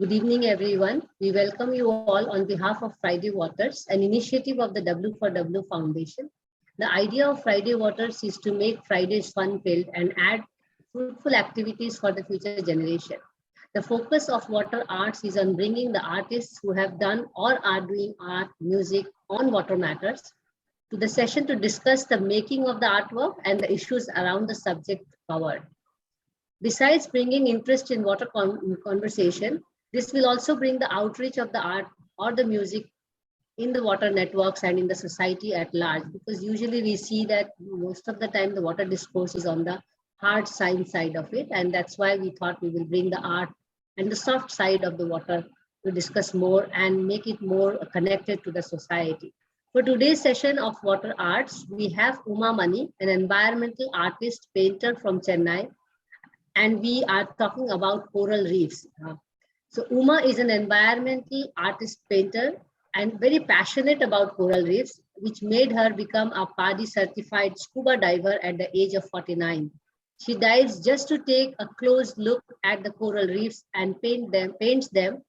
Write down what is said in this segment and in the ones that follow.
Good evening, everyone. We welcome you all on behalf of Friday.Waters, an initiative of the W4W Foundation. The idea of Friday.Waters is to make Fridays fun-filled and add fruitful activities for the future generation. The focus of Water Arts is on bringing the artists who have done or are doing art, music on water matters to the session to discuss the making of the artwork and the issues around the subject covered. Besides bringing interest in water conversation, this will also bring the outreach of the art or the music in the water networks and in the society at large, because usually we see that most of the time the water discourse is on the hard science side of it. And that's why we thought we will bring the art and the soft side of the water to discuss more and make it more connected to the society. For today's session of Water Arts, we have Uma Mani, an environmental artist painter from Chennai, and we are talking about coral reefs. So Uma is an environmental artist painter and very passionate about coral reefs, which made her become a PADI certified scuba diver at the age of 49. She dives just to take a close look at the coral reefs and paints them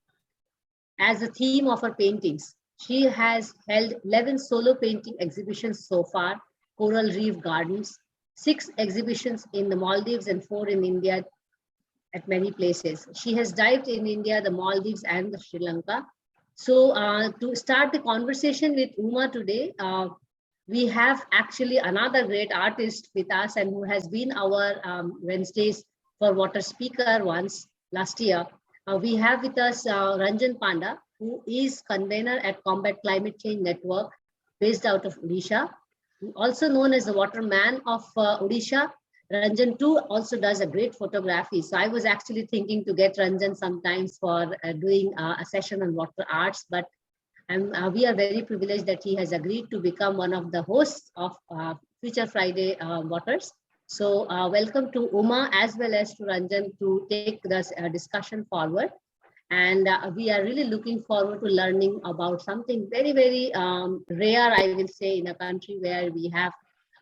as the theme of her paintings. She has held 11 solo painting exhibitions so far, coral reef gardens, 6 exhibitions in the Maldives and 4 in India at many places. She has dived in India, the Maldives and the Sri Lanka. So to start the conversation with Uma today, we have actually another great artist with us and who has been our Wednesdays for Water speaker once last year. We have with us Ranjan Panda, who is convener at Combat Climate Change Network based out of Odisha. Also known as the Waterman of Odisha. Ranjan too also does a great photography. So I was actually thinking to get Ranjan sometimes for doing a session on water arts, but we are very privileged that he has agreed to become one of the hosts of Future Friday Waters. So welcome to Uma as well as to Ranjan to take this discussion forward. And we are really looking forward to learning about something very, very rare, I will say, in a country where we have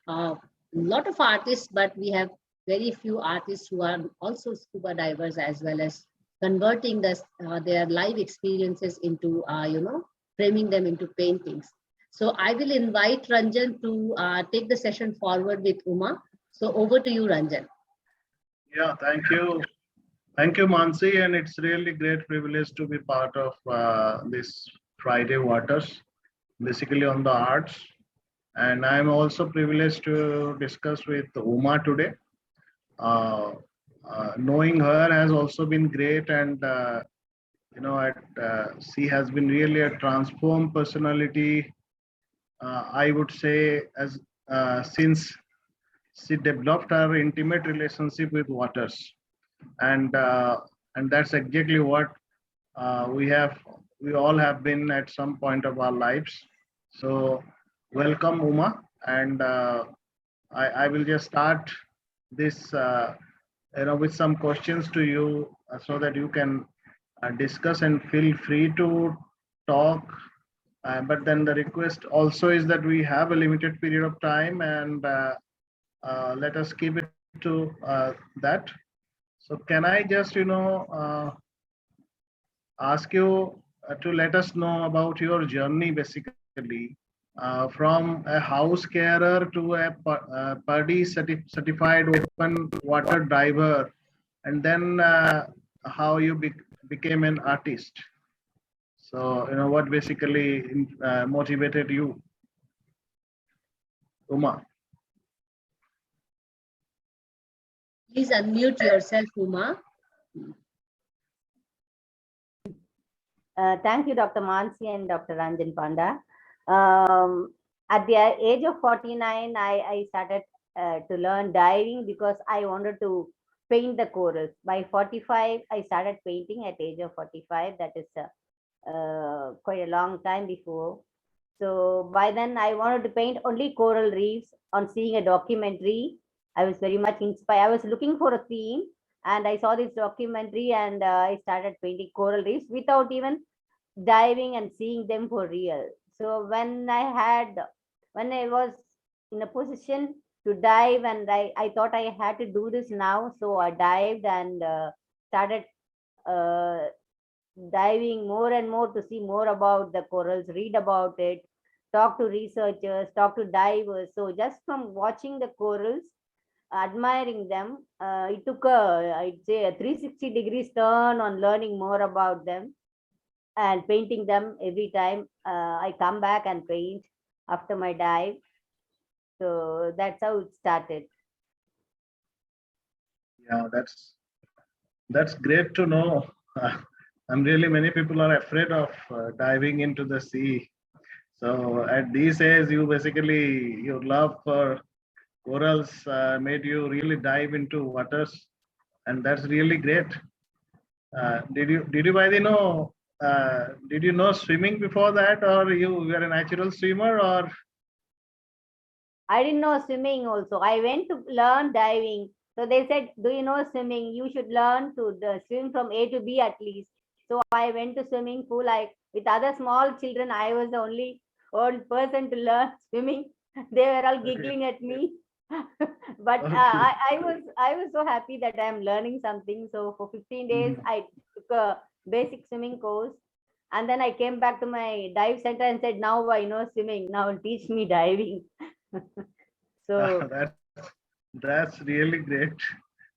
a lot of artists, but we have very few artists who are also scuba divers, as well as converting their live experiences into, framing them into paintings. So I will invite Ranjan to take the session forward with Uma. So over to you, Ranjan. Yeah, thank you. Thank you, Mansee, and it's really great privilege to be part of this Friday Waters, basically on the arts. And I'm also privileged to discuss with Uma today. Knowing her has also been great, and she has been really a transformed personality. I would say as since she developed her intimate relationship with waters. And that's exactly what we all have been at some point of our lives. So welcome, Uma, and I will just start this with some questions to you so that you can discuss and feel free to talk. But then the request also is that we have a limited period of time, and let us keep it to that. So can I just, ask you to let us know about your journey, basically, from a house carer to a PADI certified open water diver, and then how you became an artist. So, what basically motivated you, Uma? Please unmute yourself, Uma. Thank you, Dr. Mansee and Dr. Ranjan Panda. At the age of 49, I started to learn diving because I wanted to paint the corals. By 45, I started painting at the age of 45. That is quite a long time before. So by then, I wanted to paint only coral reefs. On seeing a documentary, I was very much inspired. I was looking for a theme, and I saw this documentary, and I started painting coral reefs without even diving and seeing them for real. So when I was in a position to dive, and I thought I had to do this now, so I dived and started diving more and more to see more about the corals, read about it, talk to researchers, talk to divers. So just from watching the corals, admiring them, it took I'd say, a 360 degrees turn on learning more about them and painting them every time I come back and paint after my dive. So that's how it started. Yeah, that's great to know. I'm really many people are afraid of diving into the sea. So at these age, you basically your love for corals made you really dive into waters, and that's really great. Did you by the know? Did you know swimming before that, or you were a natural swimmer, or I didn't know swimming also. I went to learn diving. So they said, do you know swimming? You should learn to swim from A to B at least. So I went to swimming pool. With other small children, I was the only old person to learn swimming. They were all okay, giggling at me. But okay, I was so happy that I'm learning something. So for 15 days, Mhm. I took a basic swimming course. And then I came back to my dive center and said, now I know swimming. Now teach me diving. So That's really great.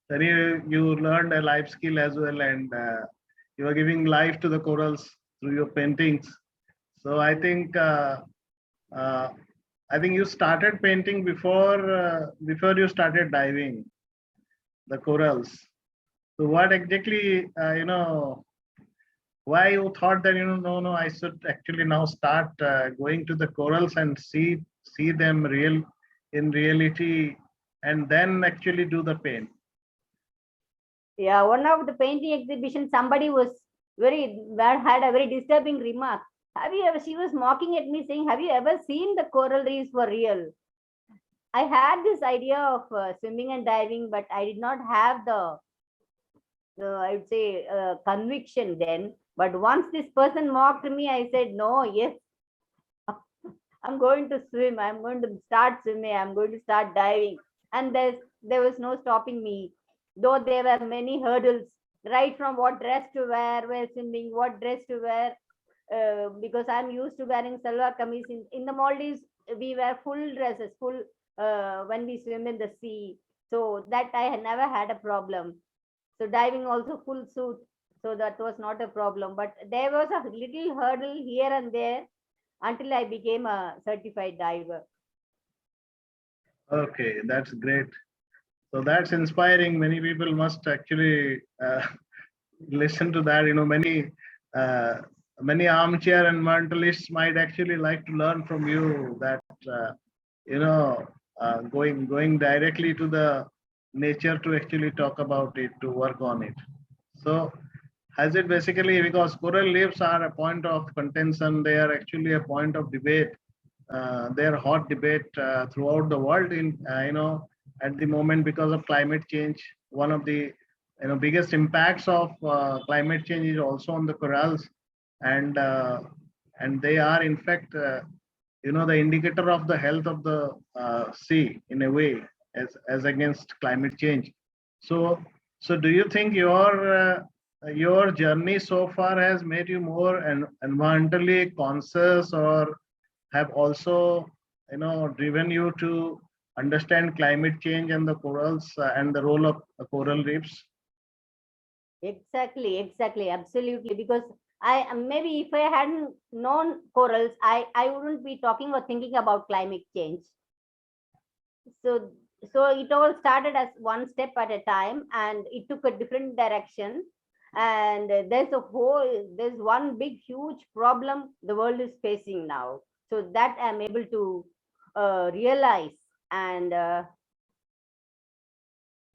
Then you learned a life skill as well, and you are giving life to the corals through your paintings. So uh, I think you started painting before you started diving the corals. So what exactly why you thought that no, I should actually now start going to the corals and see them real in reality, and then actually do the paint. yeah, one of the painting exhibition, somebody was had a very disturbing remark. Have you ever? She was mocking at me, saying, "Have you ever seen the coral reefs for real?" I had this idea of swimming and diving, but I did not have I would say, conviction then. But once this person mocked me, I said, "No, yes, I'm going to swim. I'm going to start swimming. I'm going to start diving." And there was no stopping me. Though there were many hurdles, right from what dress to wear while swimming, what dress to wear, because I'm used to wearing salwar kameez. In the Maldives, we wear full dresses, full when we swim in the sea. So that I had never had a problem. So diving also full suit. So that was not a problem. But there was a little hurdle here and there until I became a certified diver. Okay, that's great. So that's inspiring. Many people must actually listen to that. Uh, many armchair environmentalists might actually like to learn from you that uh, you know going directly to the nature to actually talk about it, to work on it. So has it basically, because coral reefs are a point of contention, they are actually a point of debate. They are hot debate throughout the world in at the moment because of climate change. One of the biggest impacts of climate change is also on the corals, and they are in fact the indicator of the health of the sea in a way, as against climate change. So do you think your journey so far has made you more environmentally conscious, or have also driven you to understand climate change and the corals and the role of coral reefs? Exactly, absolutely. Because I maybe if I hadn't known corals, I wouldn't be talking or thinking about climate change. So it all started as one step at a time, and it took a different direction. And there's one big huge problem the world is facing now. So that I'm able to realize, and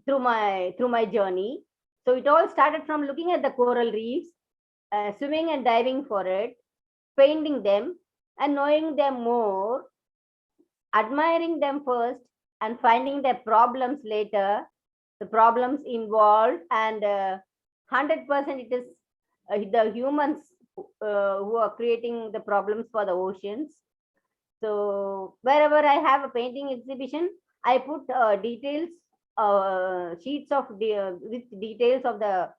through my journey. So it all started from looking at the coral reefs, swimming and diving for it, painting them, and knowing them more, admiring them first, and finding their problems later, the problems involved, and 100% it is the humans who are creating the problems for the oceans. So wherever I have a painting exhibition, I put details, sheets of with details of the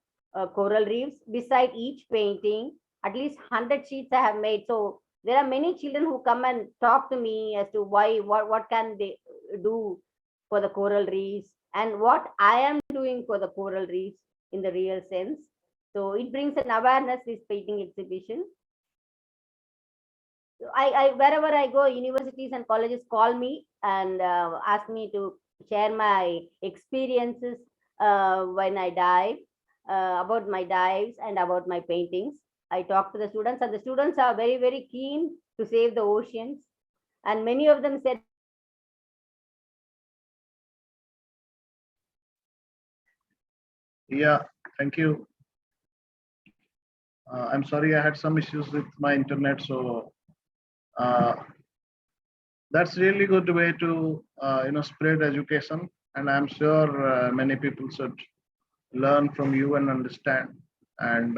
coral reefs. Beside each painting, at least 100 sheets I have made. So there are many children who come and talk to me as to why, what can they do for the coral reefs, and what I am doing for the coral reefs in the real sense. So it brings an awareness, this painting exhibition. I wherever I go, universities and colleges call me and ask me to share my experiences when I dive, about my dives and about my paintings. I talk to the students, and the students are very, very keen to save the oceans. And many of them said, Yeah, thank you. I'm sorry, I had some issues with my internet, so that's really good way to spread education, and I'm sure many people should learn from you and understand. And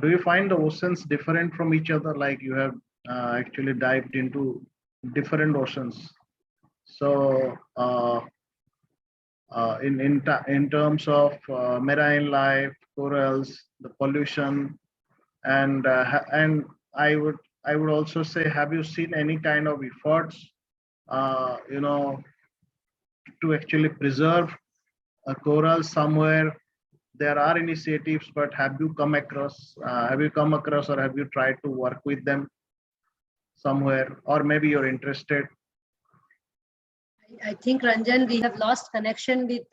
do you find the oceans different from each other? Like you have actually dived into different oceans. So in terms of marine life, corals, the pollution, and I would also say, have you seen any kind of efforts, uh, you know, to actually preserve a coral somewhere? There are initiatives, but have you come across, or have you tried to work with them somewhere, or maybe you're interested? I think, Ranjan, we have lost connection with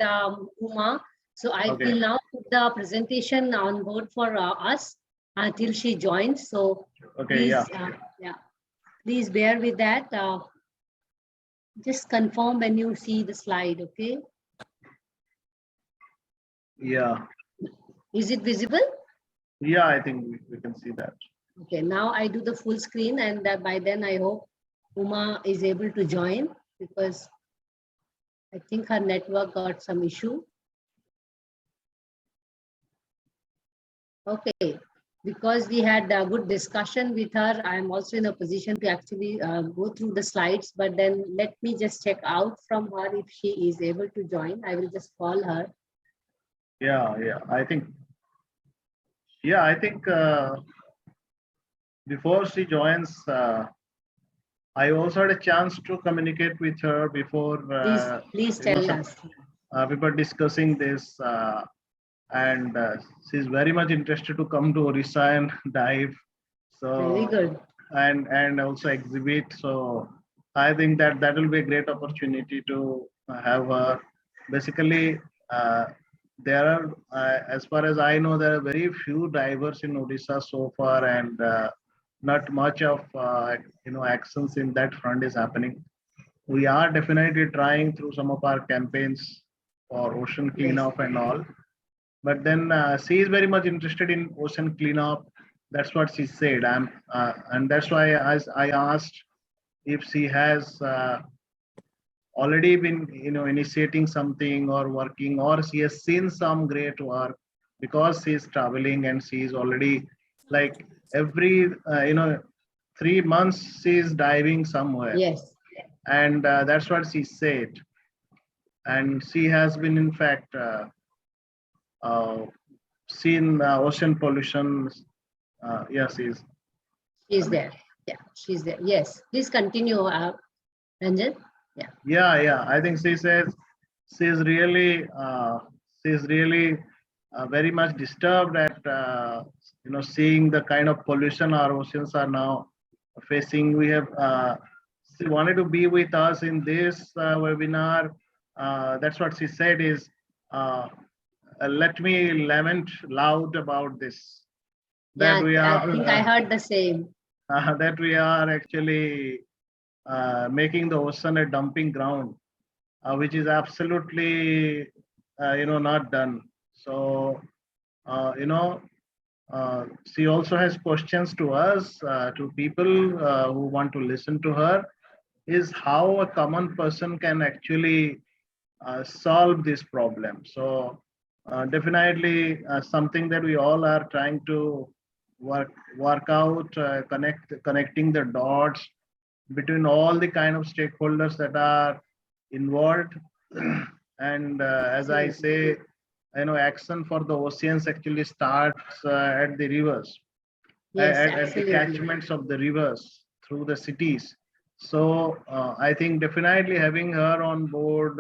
Uma. So I Okay. will now put the presentation on board for us until she joins. So Okay. please, Yeah. yeah, please bear with that. Just confirm when you see the slide, okay? Yeah. Is it visible? Yeah. I think we can see that. Okay, now I do the full screen, and by then I hope Uma is able to join, because I think her network got some issue. Okay, because we had a good discussion with her, I'm also in a position to actually go through the slides, but then let me just check out from her if she is able to join. I will just call her. Yeah. Yeah. I think before she joins, I also had a chance to communicate with her before Please tell us. we were discussing this, and she's very much interested to come to Orissa and dive. Very So good. and also exhibit. So I think that will be a great opportunity to have her. Basically, there are, as far as I know, there are very few divers in Odisha so far, and not much of actions in that front is happening. We are definitely trying through some of our campaigns for ocean cleanup and all. But then she is very much interested in ocean cleanup. That's what she said. And that's why I asked if she has already been, initiating something or working, or she has seen some great work, because she is traveling and she is already, like, every 3 months she is diving somewhere. Yes. And that's what she said. And she has been, in fact, uh, seen ocean pollution. Yes, is. She's there. Yeah, she's there. Yes, please continue, Ranjan. Yeah. Yeah. I think she says she's really very much disturbed at seeing the kind of pollution our oceans are now facing. We have she wanted to be with us in this webinar. That's what she said is, let me lament loud about this. That Yeah, we I are think I heard the same. that we are actually making the ocean a dumping ground, which is absolutely not done. So uh, you know she also has questions to us, to people who want to listen to her, is how a common person can actually solve this problem. So definitely something that we all are trying to work out, connecting the dots between all the kind of stakeholders that are involved. And as I say, action for the oceans actually starts at the rivers, Yes, at the absolutely. catchments of the rivers through the cities. So I think definitely having her on board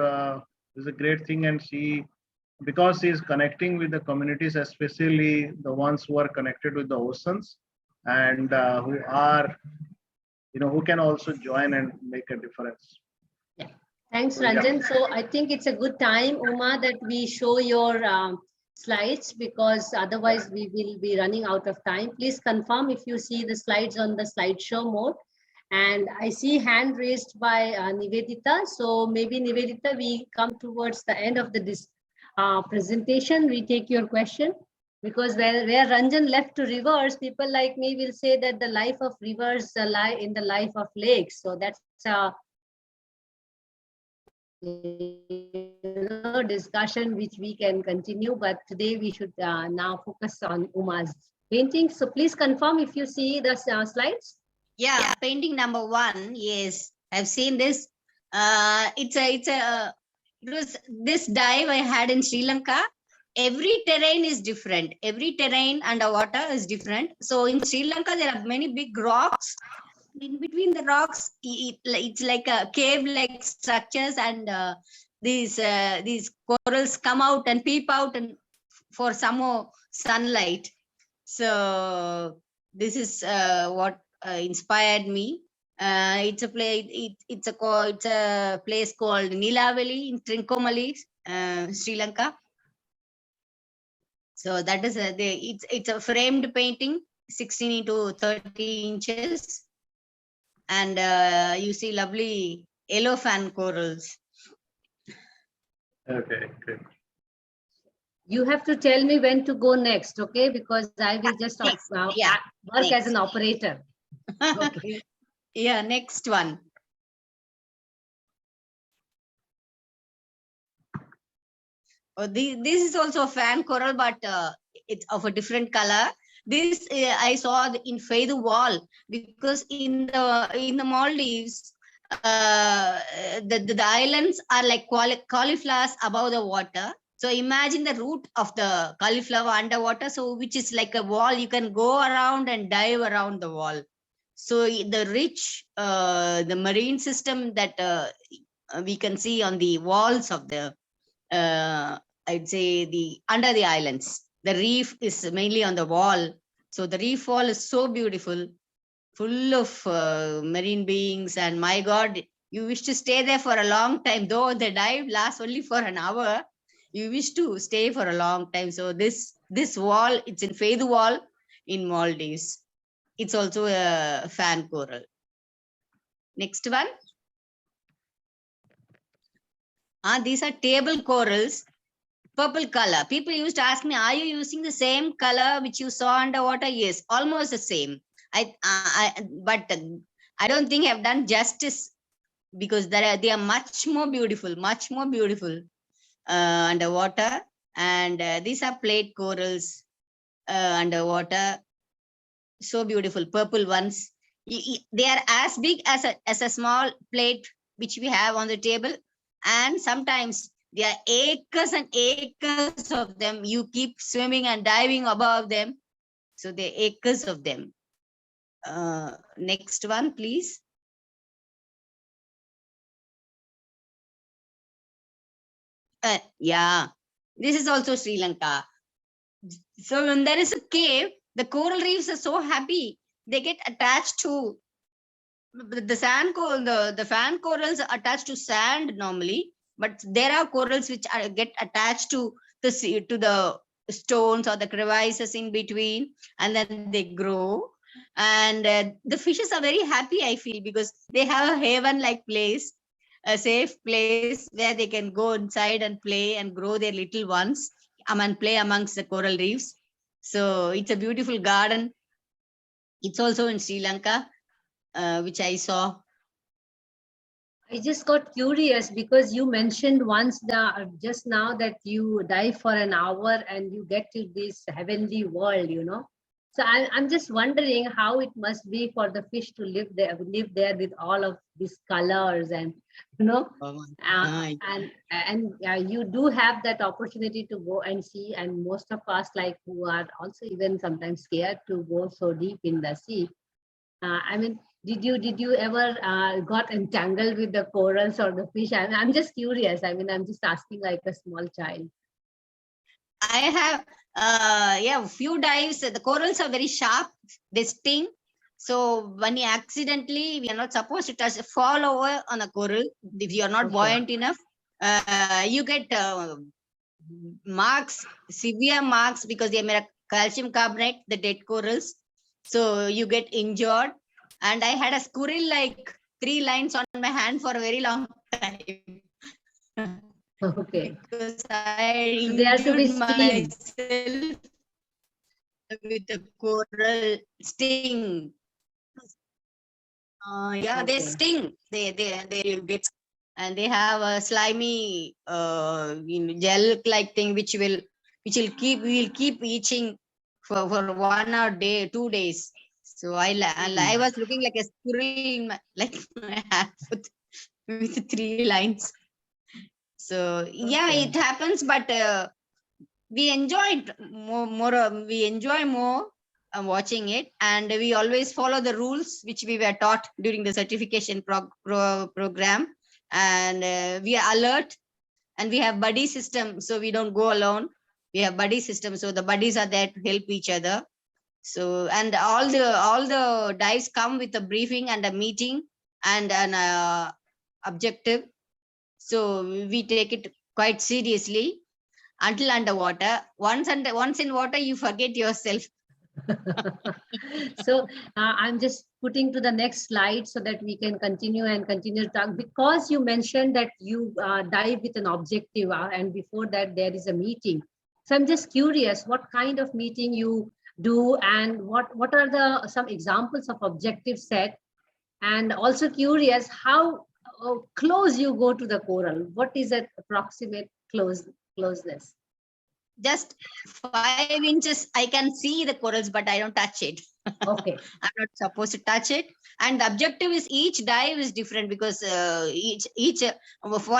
is a great thing, and because she is connecting with the communities, especially the ones who are connected with the oceans, and who are, who can also join and make a difference. Yeah. Thanks, So yeah. Ranjan. So I think it's a good time, Uma, that we show your slides, because otherwise we will be running out of time. Please confirm if you see the slides on the slideshow mode. And I see hand raised by Nivedita. So maybe Nivedita, we come towards the end of the presentation. We take your question, because where Ranjan left to rivers, people like me will say that the life of rivers lie in the life of lakes. So that's discussion which we can continue, but today we should now focus on Uma's painting. So please confirm if you see the slides. Yeah, painting number 1. Yes, I've seen this. It was this dive I had in Sri Lanka. Every terrain is different. Every terrain underwater is different. So in Sri Lanka, there are many big rocks. In between the rocks, it's like a cave-like structures, and these corals come out and peep out and for some more sunlight. So this is what inspired me. It's a it's a place called Nilaveli in Trincomalee, Sri Lanka. So that is it's a framed painting, 16 into 30 inches, and you see lovely yellow fan corals. Okay, good. You have to tell me when to go next, okay? Because I will just work as an operator. Okay. Yeah, next one. Oh, this is also a fan coral, but it's of a different color. This I saw in Feather Wall, because in the Maldives, the islands are like cauliflowers above the water. So imagine the root of the cauliflower underwater, so which is like a wall. You can go around and dive around the wall. So the rich, the marine system that we can see on the walls of the I'd say under the islands. The reef is mainly on the wall. So the reef wall is so beautiful, full of marine beings. And my God, you wish to stay there for a long time. Though the dive lasts only for an hour, you wish to stay for a long time. So this wall, it's in Feather Wall in Maldives. It's also a fan coral. Next one. These are table corals, purple color. People used to ask me, are you using the same color which you saw underwater? Yes, almost the same. But I don't think I've done justice, because they are much more beautiful underwater. And these are plate corals underwater. So beautiful, purple ones. They are as big as a small plate which we have on the table. And sometimes there are acres and acres of them. You keep swimming and diving above them. So there are acres of them. Next one, please. Yeah, this is also Sri Lanka. So when there is a cave, the coral reefs are so happy. They get attached to the sand coral. The fan corals are attached to sand normally, but there are corals which get attached to the stones or the crevices in between, and then they grow. And the fishes are very happy, I feel, because they have a haven-like place, a safe place where they can go inside and play and grow their little ones, and play amongst the coral reefs. So it's a beautiful garden. It's also in Sri Lanka, which I saw. I just got curious because you mentioned just now that you dive for an hour and you get to this heavenly world, So I'm just wondering how it must be for the fish to live there with all of these colors and, you know, you do have that opportunity to go and see. And most of us, like, who are also even sometimes scared to go so deep in the sea. I mean, did you ever got entangled with the corals or the fish? I'm just curious. I mean, I'm just asking like a small child. I have, few dives. The corals are very sharp, they sting. So when you accidentally, we are not supposed to touch, fall over on a coral. If you are not buoyant enough, you get marks, severe marks, because they made a calcium carbonate, the dead corals. So you get injured. And I had a squirrel like 3 lines on my hand for a very long time. Okay. Because I So they are to be injured steamed. myself with a coral sting. Okay. They sting. They get, and they have a slimy gel like thing which will keep itching for 1 or 2 days. So I was looking like a squirrel in my hand with 3 lines. So it happens, but we enjoyed we enjoy more watching it, and we always follow the rules which we were taught during the certification program, and we are alert, and we have buddy system, so we don't go alone. We have buddy system, so the buddies are there to help each other. So, and all the dives come with a briefing and a meeting and an objective. So we take it quite seriously until underwater. Once in water, you forget yourself. So I'm just putting to the next slide so that we can continue to talk, because you mentioned that you dive with an objective, and before that there is a meeting. So I'm just curious what kind of meeting you do, and what are some examples of objective set, and also curious how close you go to the coral. What is that approximate closeness? Just 5 inches, I can see the corals, but I don't touch it. Okay. I'm not supposed to touch it. And the objective is each dive is different, because for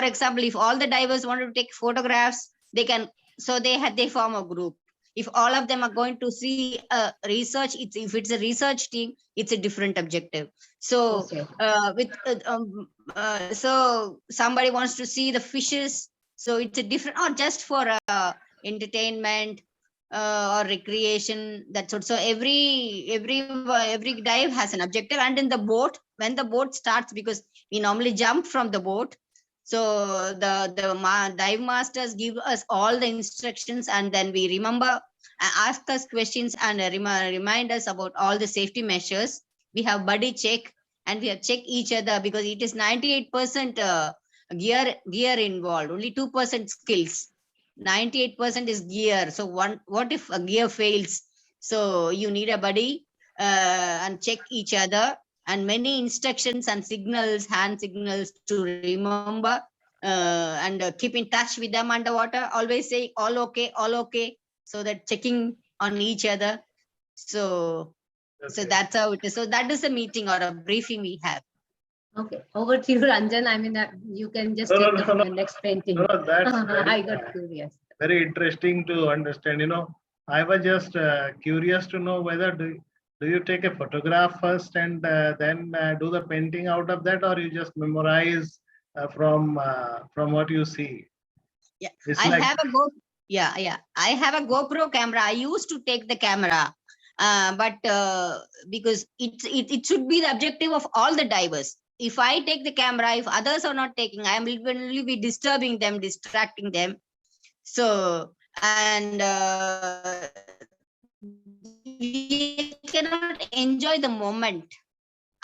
example, if all the divers want to take photographs, they can. So they form a group. If all of them are going to see research, if it's a research team, it's a different objective. So so somebody wants to see the fishes, so it's a different, or just for entertainment or recreation. That's also every dive has an objective. And in the boat, when the boat starts, because we normally jump from the boat, so the dive masters give us all the instructions, and then we remember, ask us questions, and remind us about all the safety measures. We have buddy check, and we have check each other, because it is 98% gear involved, only 2% skills. 98% is gear. So what if a gear fails? So you need a buddy and check each other, and many instructions and signals, hand signals to remember, and keep in touch with them underwater. Always say all okay, so that checking on each other. So that's how it is. So that is a meeting or a briefing we have. Okay, over to you, Ranjan. I mean, you can just take the next painting. That's I got curious. Very interesting to understand. I was just curious to know whether do you take a photograph first and then do the painting out of that, or you just memorize from what you see? Yeah, I have a GoPro. Yeah. I have a GoPro camera. I used to take the camera, but because it should be the objective of all the divers. If I take the camera, if others are not taking, I am will be disturbing them, distracting them. So, and we cannot enjoy the moment.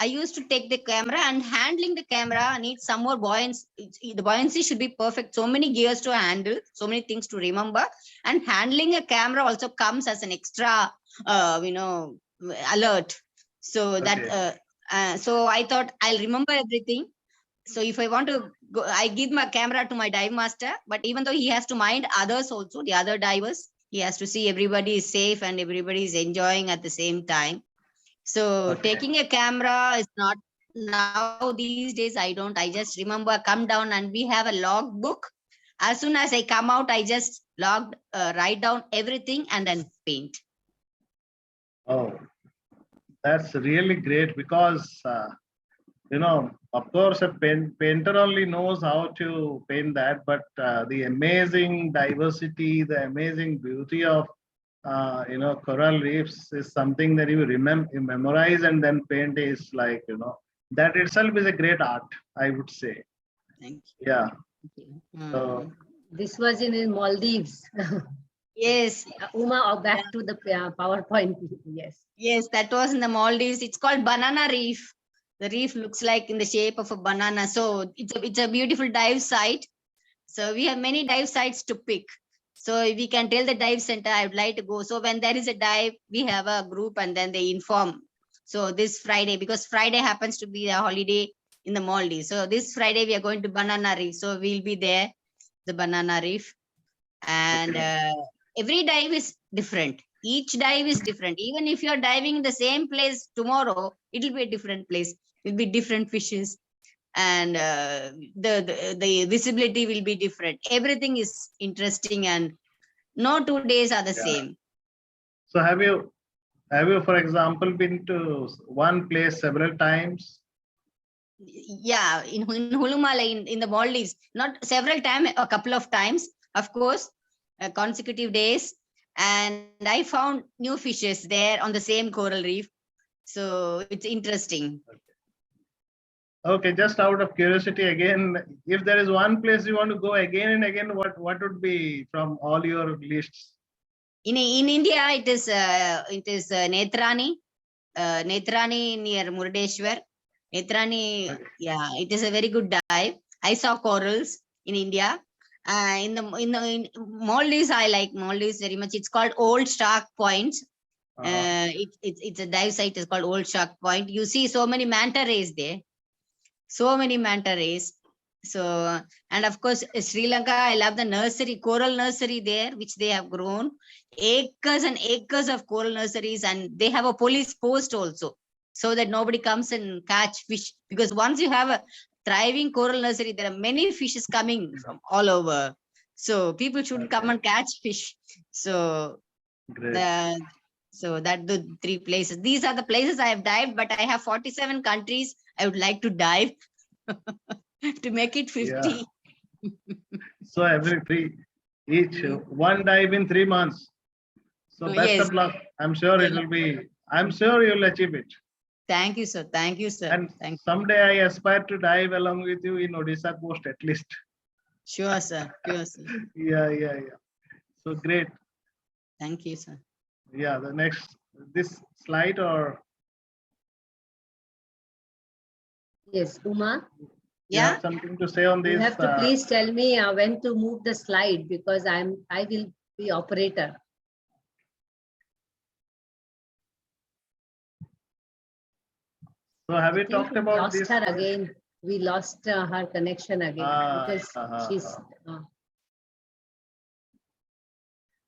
I used to take the camera, and handling the camera needs some more buoyancy. The buoyancy should be perfect. So many gears to handle, so many things to remember, and handling a camera also comes as an extra, alert. So that, so I thought I'll remember everything. So if I want to go, I give my camera to my dive master, but even though he has to mind others also, the other divers, He has to see everybody is safe and everybody is enjoying at the same time. So Okay. taking a camera is not now these days. I don't. I just remember come down and we have a log book. As soon as I come out, I just write down everything and then paint. Oh, that's really great because of course, a painter only knows how to paint that, but the amazing diversity, the amazing beauty of coral reefs is something that you memorize and then paint is like that itself is a great art, I would say. Thank Yeah. you. So This was in Maldives. Yes. Uma, back to the PowerPoint. Yes. Yes, that was in the Maldives. It's called Banana Reef. The reef looks like in the shape of a banana. So it's a beautiful dive site. So we have many dive sites to pick. So we can tell the dive center, I would like to go. So when there is a dive, we have a group and then they inform. So this Friday, because Friday happens to be a holiday in the Maldives. So this Friday we are going to Banana Reef. So we'll be there, the Banana Reef. And every dive is different. Each dive is different. Even if you're diving in the same place tomorrow, it will be a different place. It will be different fishes. And the visibility will be different. Everything is interesting and no 2 days are the yeah. same. So have you, for example, been to one place several times? Yeah, in Hulumala, in the Maldives, not several times, a couple of times, of course, consecutive days. And I found new fishes there on the same coral reef. So it's interesting. Okay, just out of curiosity again, if there is one place you want to go again and again, what would be from all your lists? In India, it is Netrani, Netrani near Murdeshwar. Netrani, Okay. yeah, it is a very good dive. I saw corals in India. In Maldives, I like Maldives very much. It's called Old Shark Point. It's a dive site. It's called Old Shark Point. You see so many manta rays there. So many manta rays. So, and of course, Sri Lanka, I love the nursery, coral nursery there, which they have grown. Acres and acres of coral nurseries, and they have a police post also, so that nobody comes and catch fish. Because once you have a thriving coral nursery, there are many fishes coming from all over. So people should come and catch fish. So Great. that the 3 places. These are the places I have dived, but I have 47 countries I would like to dive to make it 50. Yeah. So every each one dive in 3 months. So best Yes. of luck. I'm sure it will be. I'm sure you'll achieve it. Thank you, sir. Thank you, sir. And Thank you. someday I aspire to dive along with you in Odisha coast at least. Sure, sir. Sure, sir. Yeah. So great. Thank you, sir. Yeah, the next this slide or Yes, Uma, you Yeah. have something to say on you this? have to please tell me when to move the slide because I will be operator. So have I we think talked we about lost this? her again. We lost her connection again because she's.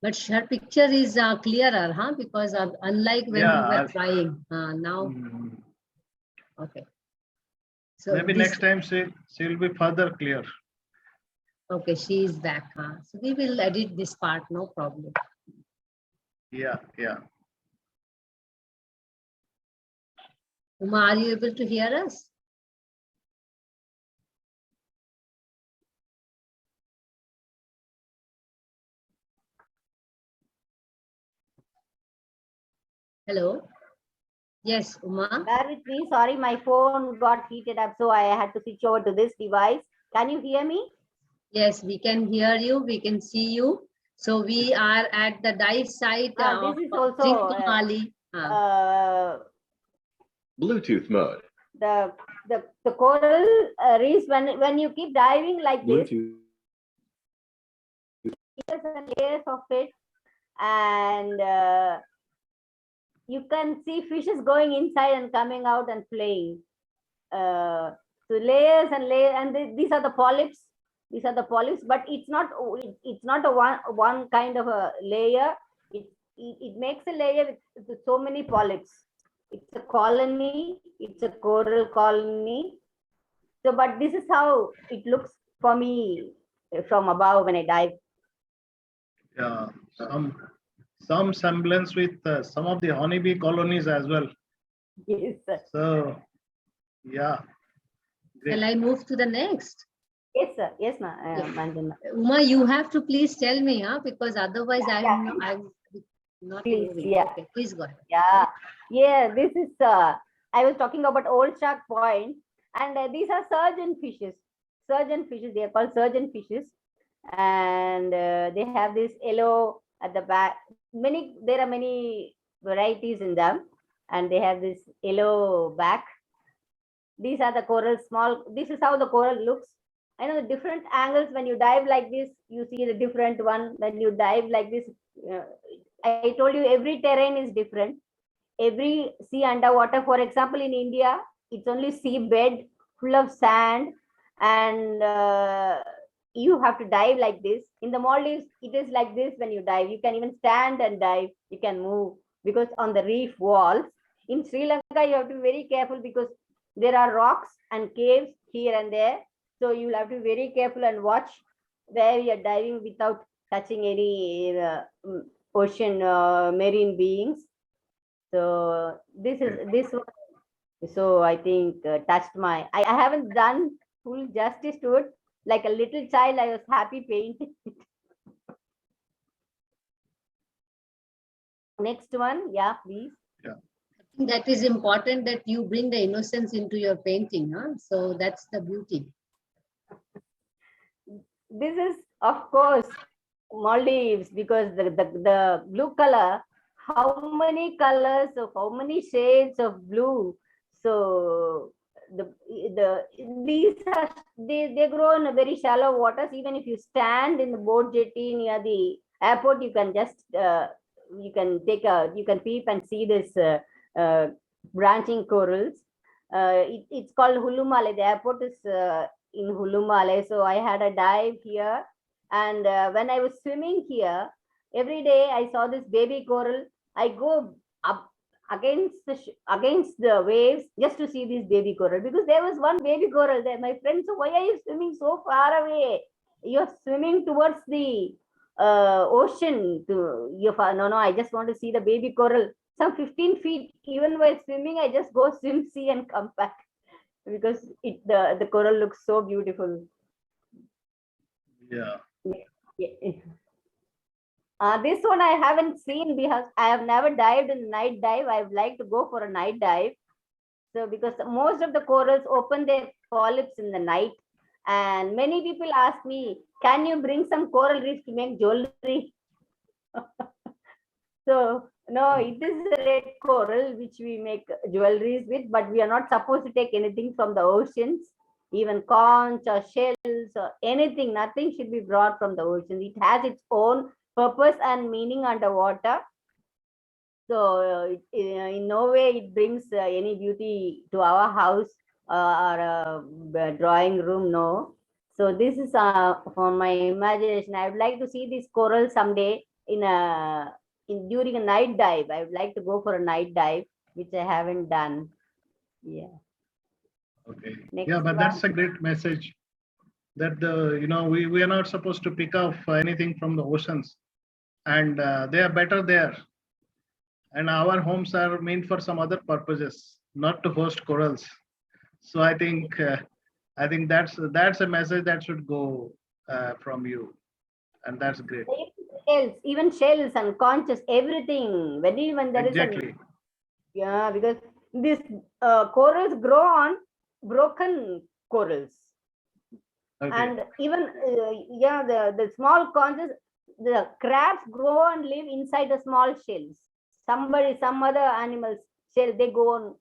But her picture is clearer, huh? Because unlike when we were trying, now. Okay. So Maybe next time she'll be further clear. Okay, she is back. So we will edit this part, no problem. Yeah. Uma, are you able to hear us? Hello. Yes, Uma. Bear with me. Sorry, my phone got heated up, so I had to switch over to this device. Can you hear me? Yes, we can hear you. We can see you. So we are at the dive site of This is also Mali. Bluetooth mode. The coral reefs, when you keep diving like Bluetooth. this, layers and layers of it, and you can see fishes going inside and coming out and playing. So layers and layers, and these are the polyps. These are the polyps, but it's not a one kind of a layer. It makes a layer with so many polyps. It's a colony. It's a coral colony. So, but this is how it looks for me from above when I dive. Yeah, some semblance with some of the honeybee colonies as well. Yes, sir. So, yeah. Great. Shall I move to the next? Yes, sir. Yes, ma'am. Yeah. Manjana. Uma, you have to please tell me, huh? Because otherwise I'm not Please, moving. yeah. Okay, please go ahead. Yeah. This is. I was talking about Old Shark Point, and these are surgeon fishes. Surgeon fishes. They are called surgeon fishes, and they have this yellow at the back. There are many varieties in them, and they have this yellow back. These are the coral small. This is how the coral looks. I know the different angles when you dive like this, you see the different one. When you dive like this, I told you every terrain is different. Every sea underwater, for example, in India, it's only seabed full of sand, and you have to dive like this. In the Maldives, it is like this when you dive. You can even stand and dive. You can move because on the reef walls. In Sri Lanka, you have to be very careful because there are rocks and caves here and there. So you'll have to be very careful and watch where you're diving without touching any ocean marine beings. So this one. So I think touched my. I haven't done full justice to it. Like a little child, I was happy painting. Next one, yeah, please. I think that is important that you bring the innocence into your painting, huh? So that's the beauty. This is, of course, Maldives because the blue color. How many colors of how many shades of blue? So these are they grow in a very shallow waters. Even if you stand in the boat jetty near the airport, you can just you can peep and see this branching corals. It's called Hulumale. The airport is in Hulumale. So I had a dive here, and when I was swimming here, every day I saw this baby coral. I go up against the waves just to see this baby coral because there was one baby coral there. My friend, so why are you swimming so far away? You're swimming towards the ocean. No, I just want to see the baby coral. Some 15 feet, even while swimming, I just go swim, see, and come back because the coral looks so beautiful. Yeah. This one I haven't seen because I have never dived in night dive. I would like to go for a night dive. So because most of the corals open their polyps in the night, and many people ask me, can you bring some coral reefs to make jewelry? So no, it is a red coral which we make jewelries with, but we are not supposed to take anything from the oceans, even conch or shells or anything. Nothing should be brought from the ocean. It has its own purpose and meaning underwater. So in no way it brings any beauty to our house or drawing room. No. So this is for my imagination. I would like to see this coral someday during a night dive. I would like to go for a night dive, which I haven't done. Yeah. Okay. Next Yeah, but one. that's a great message that we are not supposed to pick up anything from the oceans, and they are better there. And our homes are meant for some other purposes, not to host corals. So I think that's a message that should go from you, and that's great. Even shells and conches, everything. When there Exactly. is because these corals grow on broken corals. Okay. And even the small conches, the crabs grow and live inside the small shells. Some other animals shell, they go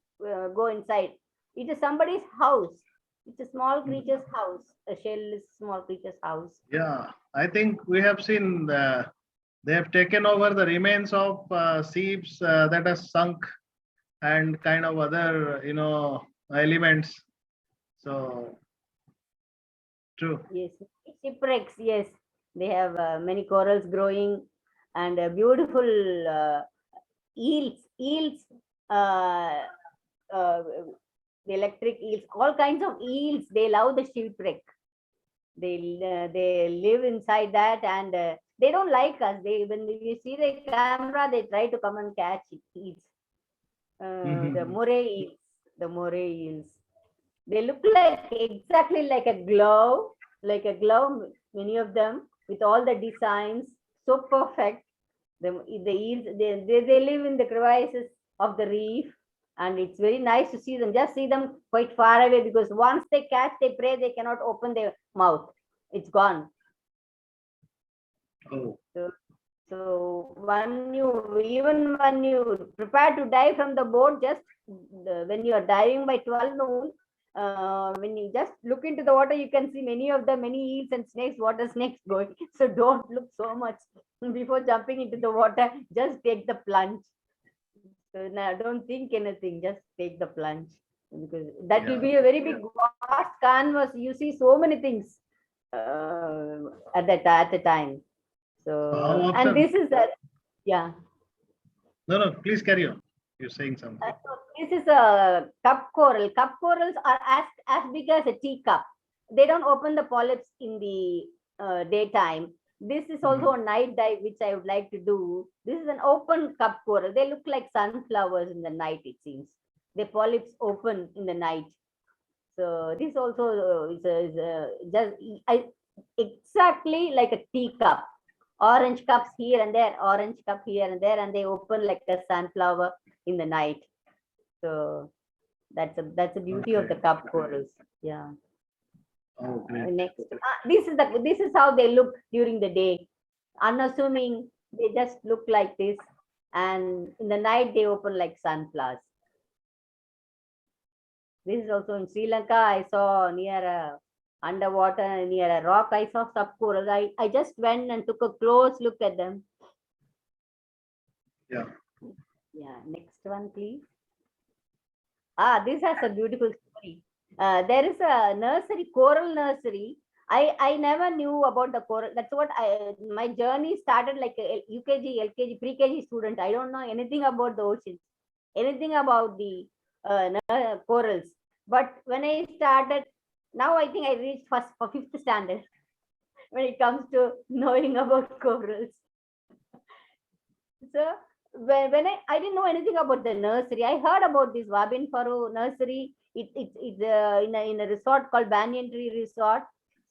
inside. It is somebody's house. It's a small creature's house. A shell is small creature's house. Yeah, I think we have seen they have taken over the remains of seas that are sunk and kind of other elements. So True. Yes, shipwrecks. Yes, they have many corals growing and beautiful eels. Uh, uh, the electric eels, all kinds of eels. They love the shipwreck. They live inside that, and they don't like us. They when you see the camera, they try to come and catch eels. The Mhm. moray eels. The moray eels. They look like exactly like a glove, many of them with all the designs, so perfect. The eels, they live in the crevices of the reef, and it's very nice to see them. Just see them quite far away because once they catch, they prey, they cannot open their mouth. It's gone. Oh, So, so even when you prepare to dive from the boat, just when you are diving by 12 noon, when you just look into the water, you can see many eels and snakes, water snakes going. So don't look so much before jumping into the water. Just take the plunge. So now don't think anything. Just take the plunge because that will yeah. be a very big vast canvas. You see so many things at the time. So how So and often? this is a yeah. No, no, please carry on. You're saying Uh, something. so this is a cup coral. Cup corals are as big as a teacup. They don't open the polyps in the daytime. This is also Mhm. a night dive, which I would like to do. This is an open cup coral. They look like sunflowers in the night, it seems. The polyps open in the night. So this also just exactly like a teacup. Orange cups here and there, orange cup here and there, and they open like a sunflower in the night. So that's a beauty of Okay. the cup corals. Yeah. Oh, great. Next, this is how they look during the day. Unassuming, they just look like this, and in the night they open like sunflowers. This is also in Sri Lanka. I saw near a underwater near a rock. I saw sub corals. I just went and took a close look at them. Yeah. Yeah. Next one, please. This has a beautiful story. There is a nursery, coral nursery. I never knew about the coral. That's what my journey started like a UKG, LKG, pre-KG student. I don't know anything about the oceans, anything about the corals. But when I started, now I think I reached first for fifth standard when it comes to knowing about corals. So when I didn't know anything about the nursery, I heard about this Wabin Faro nursery. It's in a resort called Banyan Tree Resort.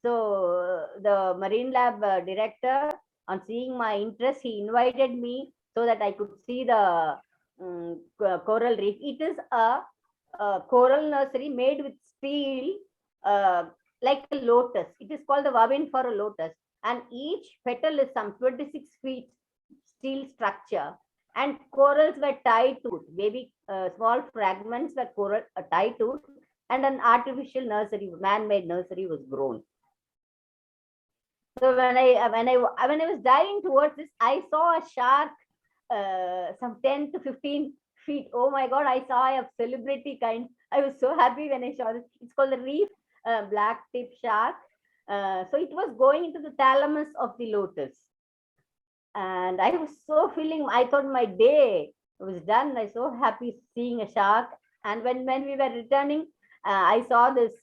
So the Marine Lab director, on seeing my interest, he invited me so that I could see the coral reef. It is a coral nursery made with steel, uh, like a lotus. It is called the Wabin Faro lotus, and each petal is some 26 feet steel structure, and corals were tied to it. Baby small fragments were tied to it, and an artificial nursery, man-made nursery was grown. So when I was diving towards this, I saw a shark, some 10 to 15 feet. Oh my god, I saw a celebrity kind. I was so happy when I saw this. It's called the reef black tip shark. So it was going into the thalamus of the lotus, and I was so feeling. I thought my day was done. I was so happy seeing a shark. And when we were returning, I saw this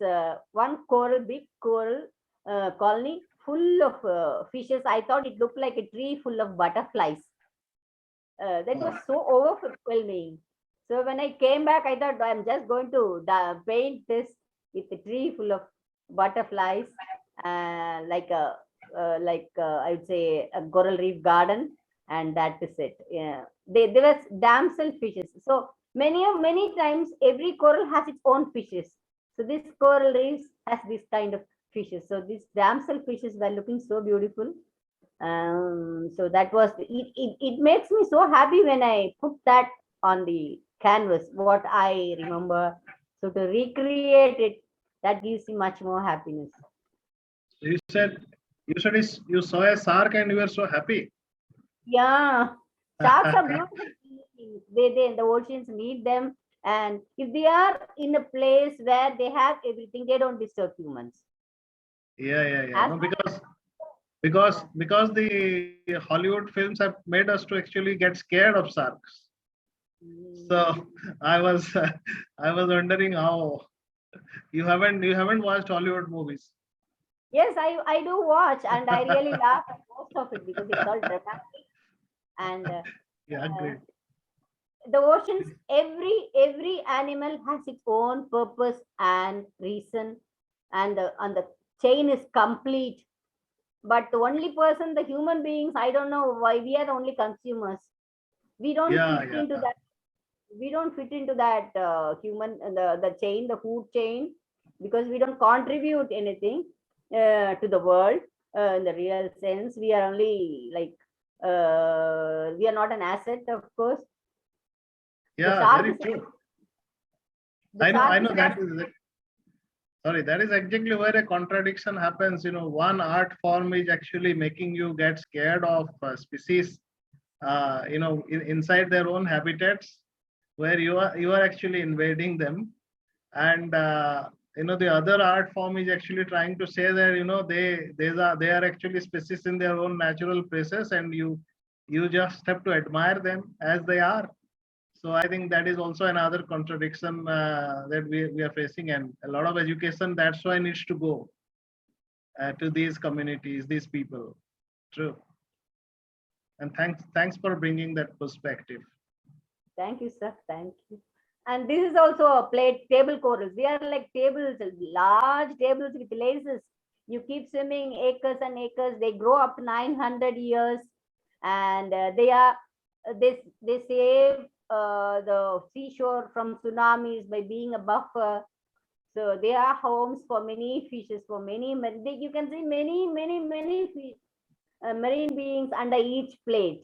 one coral, big coral colony full of fishes. I thought it looked like a tree full of butterflies. That was Wow. so overwhelming. So when I came back, I thought I'm just going to paint this with a tree full of butterflies, I would say a coral reef garden, and that is it. Yeah, they were damsel fishes. So many times every coral has its own fishes. So this coral reef has this kind of fishes. So these damsel fishes were looking so beautiful. So that was it makes me so happy when I put that on the canvas, what I remember. So to recreate it, that gives me much more happiness. So you saw a shark and you were so happy. Yeah, sharks are beautiful beings. They the oceans need them, and if they are in a place where they have everything, they don't disturb humans. Yeah. No, because the Hollywood films have made us to actually get scared of sharks. So I was I was wondering how you haven't watched Hollywood movies. Yes, I do watch, and I really laugh at most of it because it's all dramatic. And Yeah, great. the oceans, every animal has its own purpose and reason, and the chain is complete. But the only person, the human beings, I don't know why we are the only consumers. We don't Yeah, fit into yeah. that. We don't fit into that human the chain, the food chain, because we don't contribute anything to the world in the real sense. We are only like we are not an asset, of course. The Yeah, shark very is true. the I shark is know that is exactly where a contradiction happens. One art form is actually making you get scared of species, inside their own habitats, where you are actually invading them, and the other art form is actually trying to say that they are actually species in their own natural places, and you just have to admire them as they are. So I think that is also another contradiction that we are facing, and a lot of education that's why needs to go to these communities, these people. True. And thanks for bringing that perspective. Thank you, sir. Thank you. And this is also a plate table corals. They are like tables, large tables with laces. You keep swimming acres and acres. They grow up to 900 years, and they save the seashore from tsunamis by being a buffer. So they are homes for many fishes, for many. You can see many fish, marine beings under each plate.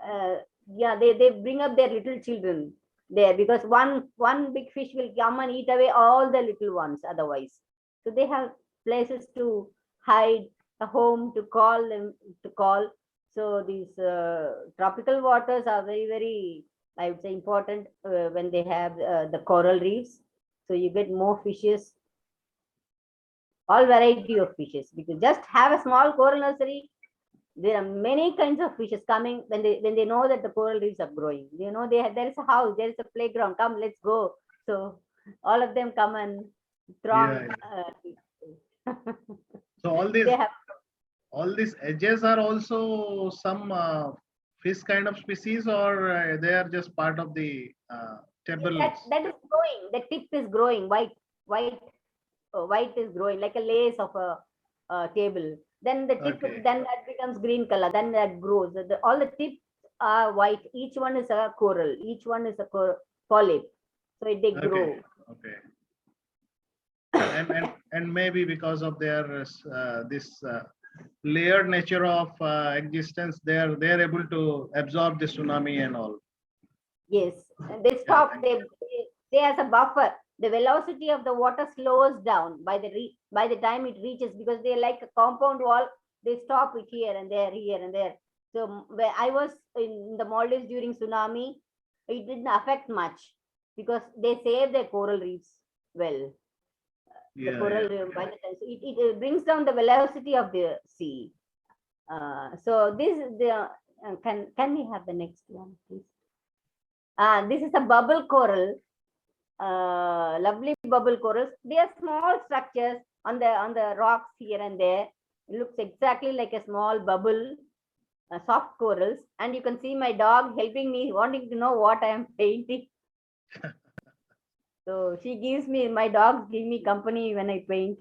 Uh, yeah, they bring up their little children there because one big fish will come and eat away all the little ones otherwise. So they have places to hide, a home to call them to call. So these tropical waters are very, I would say, important when they have the coral reefs. So you get more fishes, all variety of fishes, because just have a small coral nursery. There are many kinds of fishes coming when they know that the coral reefs are growing. There is a house, there is a playground. Come, let's go. So all of them come and throng. Yeah. So all They these have all these edges are also some fish kind of species, or they are just part of the tables. that is growing. The tip is growing. White is growing like a lace of a table. Then the tip, Okay. then that becomes green color. Then that grows. All the tips are white. Each one is a coral. Each one is a polyp. So they grow. Okay. And maybe because of their this layered nature of existence, they're able to absorb the tsunami and all. Yes, and they Yeah. stop. They as a buffer. The velocity of the water slows down by the time it reaches, because they like a compound wall. They stop it here and there, here and there. So where I was in the Maldives during tsunami, it didn't affect much because they save their coral reefs well. The Yeah. coral reef by the time so it brings down the velocity of the sea. So this is the can we have the next one, please? This is a bubble coral, lovely bubble corals. They are small structures on the rocks here and there. It looks exactly like a small bubble, soft corals. And you can see my dog helping me, wanting to know what I am painting. So my dogs give me company when I paint.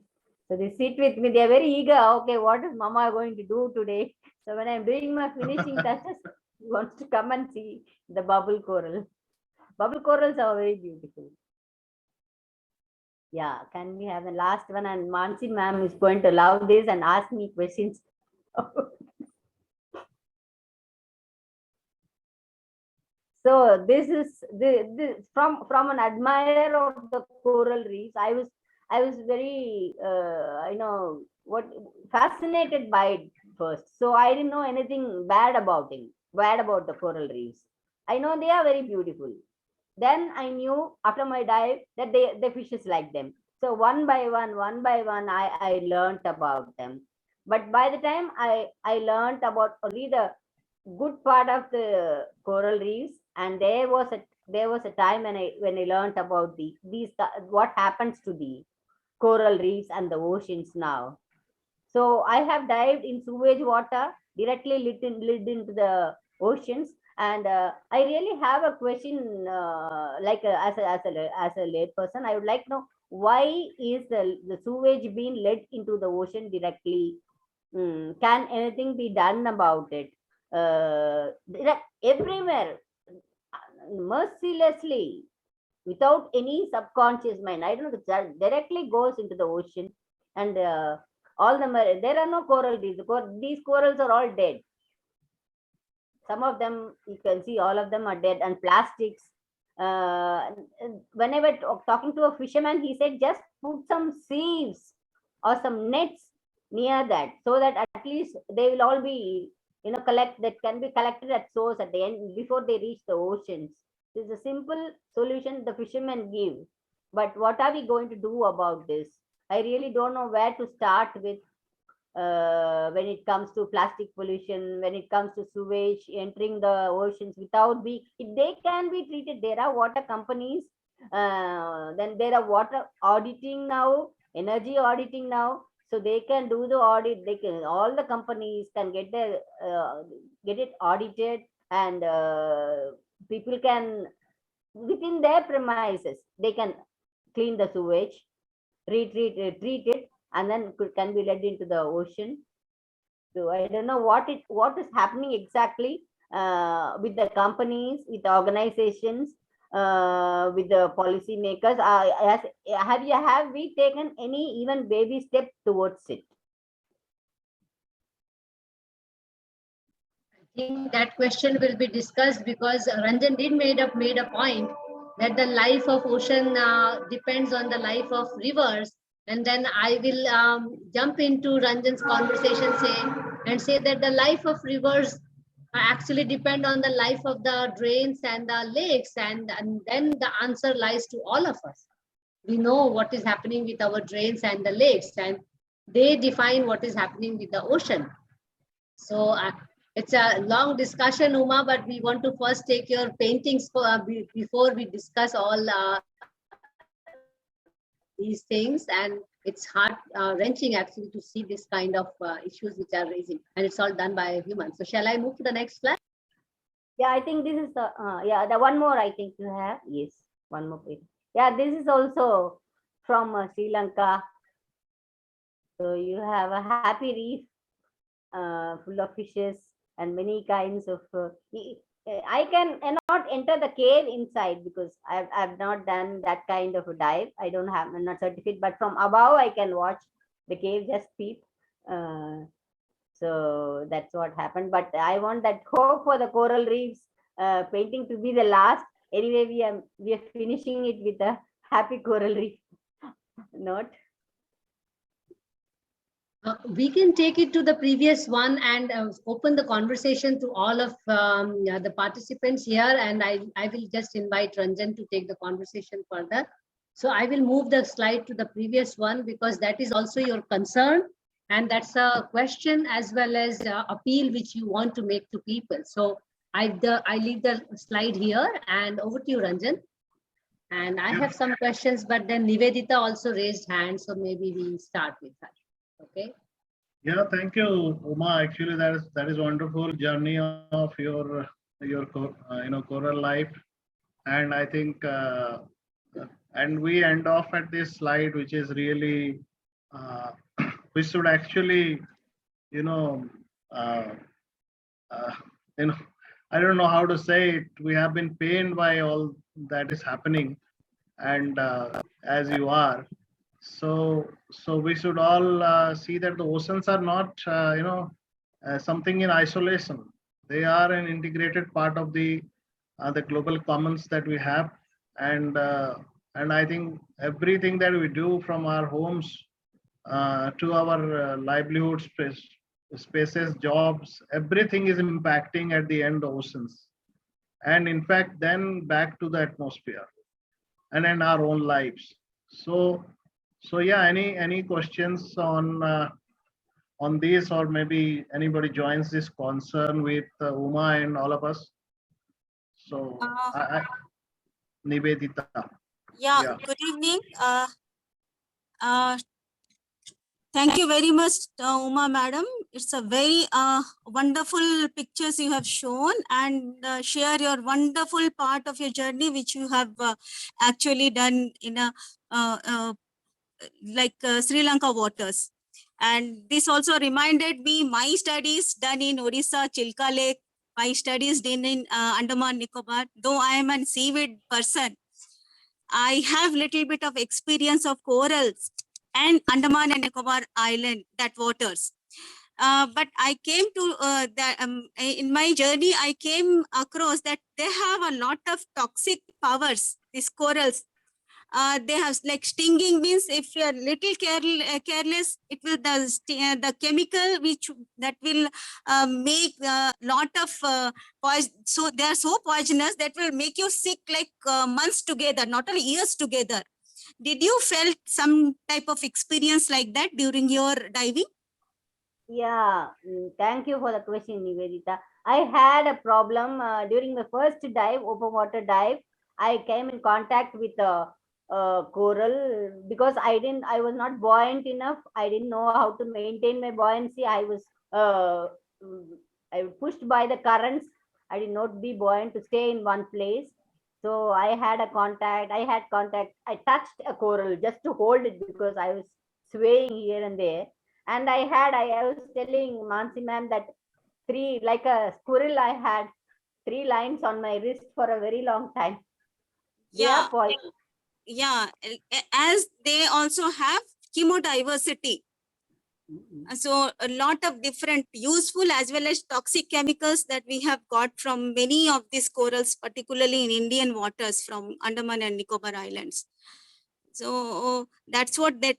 So they sit with me. They are very eager. Okay, what is Mama going to do today? So when I'm doing my finishing touches, he wants to come and see the bubble coral. Bubble corals are very beautiful. Yeah, can we have the last one? And Mansee ma'am is going to love this and ask me questions. So this is from an admirer of the coral reefs. I was very what fascinated by it first. So I didn't know anything bad about the coral reefs. I know they are very beautiful. Then I knew after my dive that the fishes like them. So one by one, I learned about them. But by the time I learned about only the good part of the coral reefs, and there was a time when I learned about these what happens to the coral reefs and the oceans now. So I have dived in sewage water directly lit into the oceans, and I really have a question. As a lay person, I would like to know why is the sewage being let into the ocean directly? Can anything be done about it? Everywhere, mercilessly, without any subconscious mind. I don't know, that directly goes into the ocean, and there are no coral reefs. These corals are all dead. Some of them you can see, all of them are dead. And plastics. Whenever talking to a fisherman, he said just put some sieves or some nets near that, so that at least they will all be, that can be collected at source at the end before they reach the oceans. This is a simple solution the fishermen give. But what are we going to do about this? I really don't know where to start with, when it comes to plastic pollution, when it comes to sewage entering the oceans without they can be treated. There are water companies, then there are water auditing now, energy auditing now, so they can do the audit. They can, all the companies can get it audited, and people can, within their premises, they can clean the sewage, treat it, and then can be led into the ocean. So I don't know what is happening exactly, with the companies, with the organizations, with the policymakers. Have we taken any even baby step towards it? I think that question will be discussed, because Ranjan did made a point that the life of ocean depends on the life of rivers, and then I will jump into Ranjan's conversation say that the life of rivers actually depend on the life of the drains and the lakes, and then the answer lies to all of us. We know what is happening with our drains and the lakes, and they define what is happening with the ocean. So it's a long discussion, Uma, but we want to first take your paintings before we discuss all these things. And it's heart-wrenching actually to see this kind of issues which are raising, and it's all done by humans. So shall I move to the next slide? Yeah, I think this is the one more I think you have. Yes, one more page. Yeah, this is also from Sri Lanka. So you have a happy reef, full of fishes and many kinds of. I cannot enter the cave inside because I've not done that kind of a dive. I'm not certified, but from above I can watch the cave just peep. So that's what happened. But I want that hope for the coral reefs painting to be the last. Anyway, we are finishing it with a happy coral reef note. We can take it to the previous one and open the conversation to all of the participants here. And I will just invite Ranjan to take the conversation further. So I will move the slide to the previous one, because that is also your concern. And that's a question as well as appeal which you want to make to people. So I leave the slide here, and over to you, Ranjan. And I have some questions, but then Nivedita also raised hand, so maybe we start with her. Okay. Yeah, thank you, Uma. Actually, that is wonderful journey of your coral life, and I think and we end off at this slide, which is really we should actually uh, uh, I don't know how to say it. We have been pained by all that is happening, and as you are. So we should all see that the oceans are not, something in isolation. They are an integrated part of the global commons that we have, and I think everything that we do, from our homes to our livelihood spaces, jobs, everything is impacting at the end the oceans, and in fact then back to the atmosphere and in our own lives. So So yeah, any questions on this, or maybe anybody joins this concern with Uma and all of us? So Nivedita. Yeah, Yeah. good evening. Uh, thank you very much, Uma madam. It's a very wonderful pictures you have shown, and share your wonderful part of your journey, which you have actually done in a Sri Lanka waters. And this also reminded me my studies done in Odisha, Chilka Lake, my studies done in Andaman Nicobar. Though I am a seaweed person, I have little bit of experience of corals and Andaman and Nicobar Island, that waters. But I came to that in my journey, I came across that they have a lot of toxic powers, these corals. They have like stinging, means if you are little careless, it will the chemical which that will make a lot of so they are so poisonous that will make you sick like months together, not only years together. Did you felt some type of experience like that during your diving? Yeah, thank you for the question, Nivedita. I had a problem during my first dive, open water dive. I came in contact with a coral because I was not buoyant enough. I didn't know how to maintain my buoyancy. Uh, mm, I was pushed by the currents. I did not be buoyant to stay in one place. So I had a contact. I had contact. I touched a coral just to hold it because I was swaying here and there. And I was telling Mansee ma'am that three, like a squirrel, I had three lines on my wrist for a very long time. They are Yeah, poison. yeah. As they also have chemodiversity. So a lot of different useful as well as toxic chemicals that we have got from many of these corals, particularly in Indian waters from Andaman and Nicobar Islands. So that's what that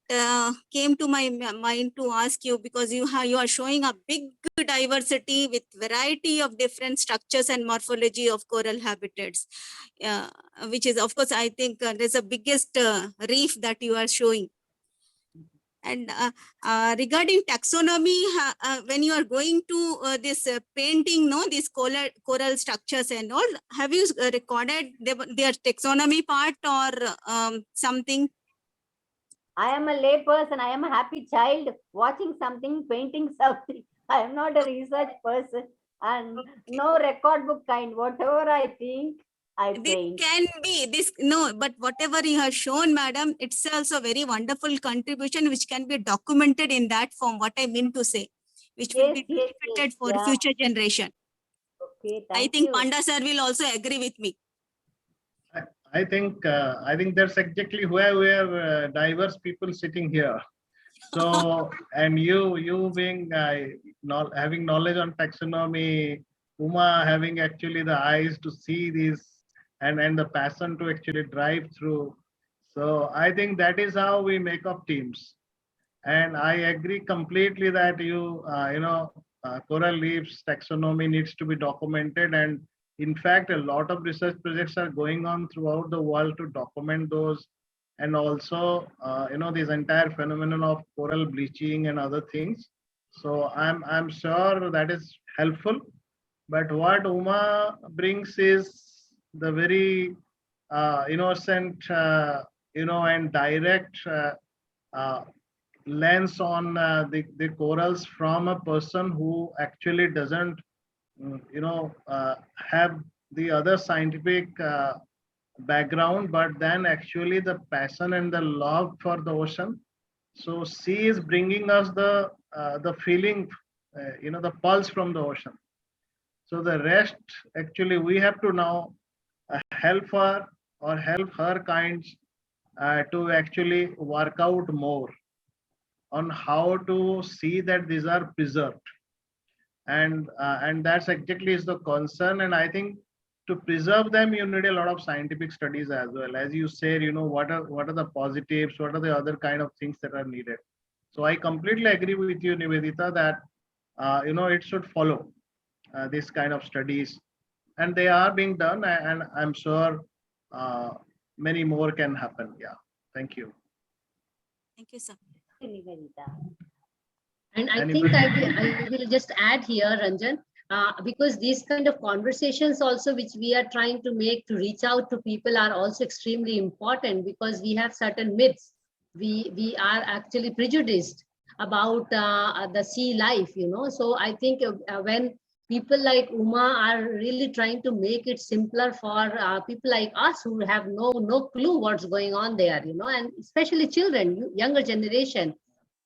came to my mind to ask you, because you are showing a big diversity with variety of different structures and morphology of coral habitats, which is of course I think there's a biggest reef that you are showing. And regarding taxonomy, when you are going to this painting, no, these coral structures and all, have you recorded their taxonomy part or something? I am a lay person. I am a happy child watching something, painting something. I am not a research person and no record book kind. Whatever I think, I This paint. can be this, no, but whatever you have shown, madam, it's also a very wonderful contribution which can be documented in that form. What I mean to say, which will be Yes, benefited for yeah. future generation. Okay, I thank think you. Panda sir will also agree with me. I think that's exactly where we are diverse people sitting here. So, and you being not having knowledge on taxonomy, Uma having actually the eyes to see these, and the passion to actually drive through. So I think that is how we make up teams. And I agree completely that coral reefs taxonomy needs to be documented. And in fact, a lot of research projects are going on throughout the world to document those. And also, this entire phenomenon of coral bleaching and other things. So I'm sure that is helpful. But what Uma brings is the very innocent, and direct uh, lens on the corals from a person who actually doesn't have the other scientific background, but then actually the passion and the love for the ocean. So she is bringing us the feeling, the pulse from the ocean. So the rest, actually we have to now help her or help her kinds to actually work out more on how to see that these are preserved. And that's exactly is the concern. And I think to preserve them, you need a lot of scientific studies as well. As you said, what are the positives, what are the other kind of things that are needed. So I completely agree with you, Nivedita, that it should follow this kind of studies, and they are being done, and I'm sure many more can happen. Yeah, thank you. Thank you, sir. Nivedita. And I Anybody? think I will just add here, Ranjan, because these kind of conversations also, which we are trying to make to reach out to people, are also extremely important, because we have certain myths. We are actually prejudiced about the sea life, you know. So I think when people like Uma are really trying to make it simpler for people like us who have no clue what's going on there, you know, and especially children, younger generation,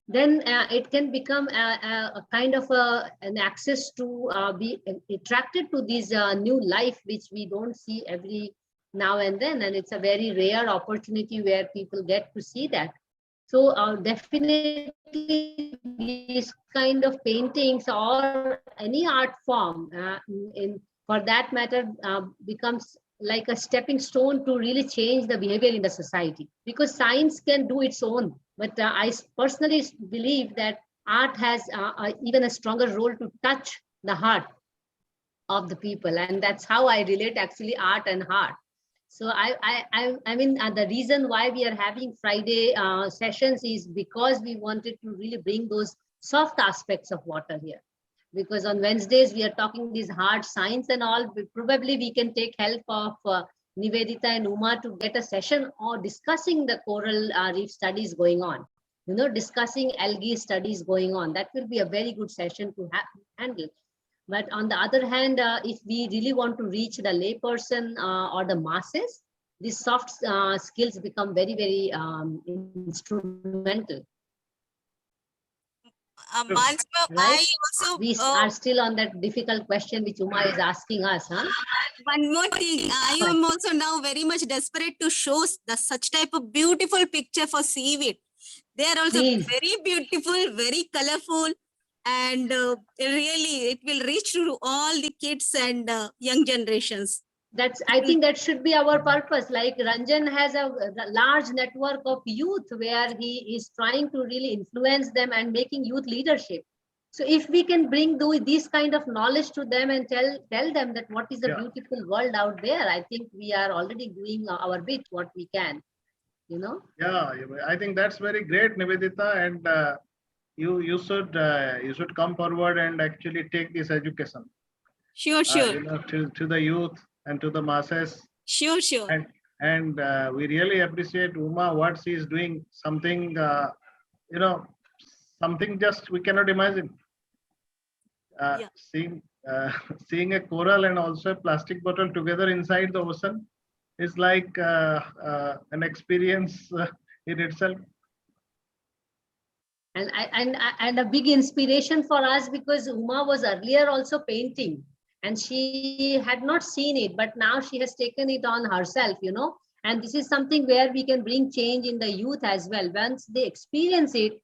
then it can become a kind of an access to be attracted to this new life, which we don't see every now and then. And it's a very rare opportunity where people get to see that. So definitely these kind of paintings or any art form for that matter becomes like a stepping stone to really change the behavior in the society, because science can do its own. But I personally believe that art has even a stronger role to touch the heart of the people. And that's how I relate actually art and heart. So I mean, the reason why we are having Friday sessions is because we wanted to really bring those soft aspects of water here. Because on Wednesdays, we are talking these hard science and all. Probably we can take help of Nivedita and Uma to get a session or discussing the coral reef studies going on. You know, discussing algae studies going on. That will be a very good session to handle. But on the other hand, if we really want to reach the layperson or the masses, these soft skills become very, very instrumental. Mansee, Right? I also We are still on that difficult question which Uma is asking us. Huh? one more thing. I am also now very much desperate to show such type of beautiful picture for seaweed. They are also Please. very beautiful, very colorful, and really it will reach to all the kids and young generations. I think that should be our purpose. Like Ranjan has a large network of youth where he is trying to really influence them and making youth leadership. So if we can bring this kind of knowledge to them and tell them that what is the beautiful world out there, I think we are already doing our bit, what we can, you know. Yeah, I think that's very great, Nivedita, and you should come forward and actually take this education. Sure, sure. You know, to the youth and to the masses. Sure, sure. And we really appreciate Uma, what she is doing, something, you know, something just we cannot imagine. Seeing a coral and also a plastic bottle together inside the ocean is like an experience in itself. And a big inspiration for us, because Uma was earlier also painting and she had not seen it, but now she has taken it on herself, you know. And this is something where we can bring change in the youth as well. Once they experience it,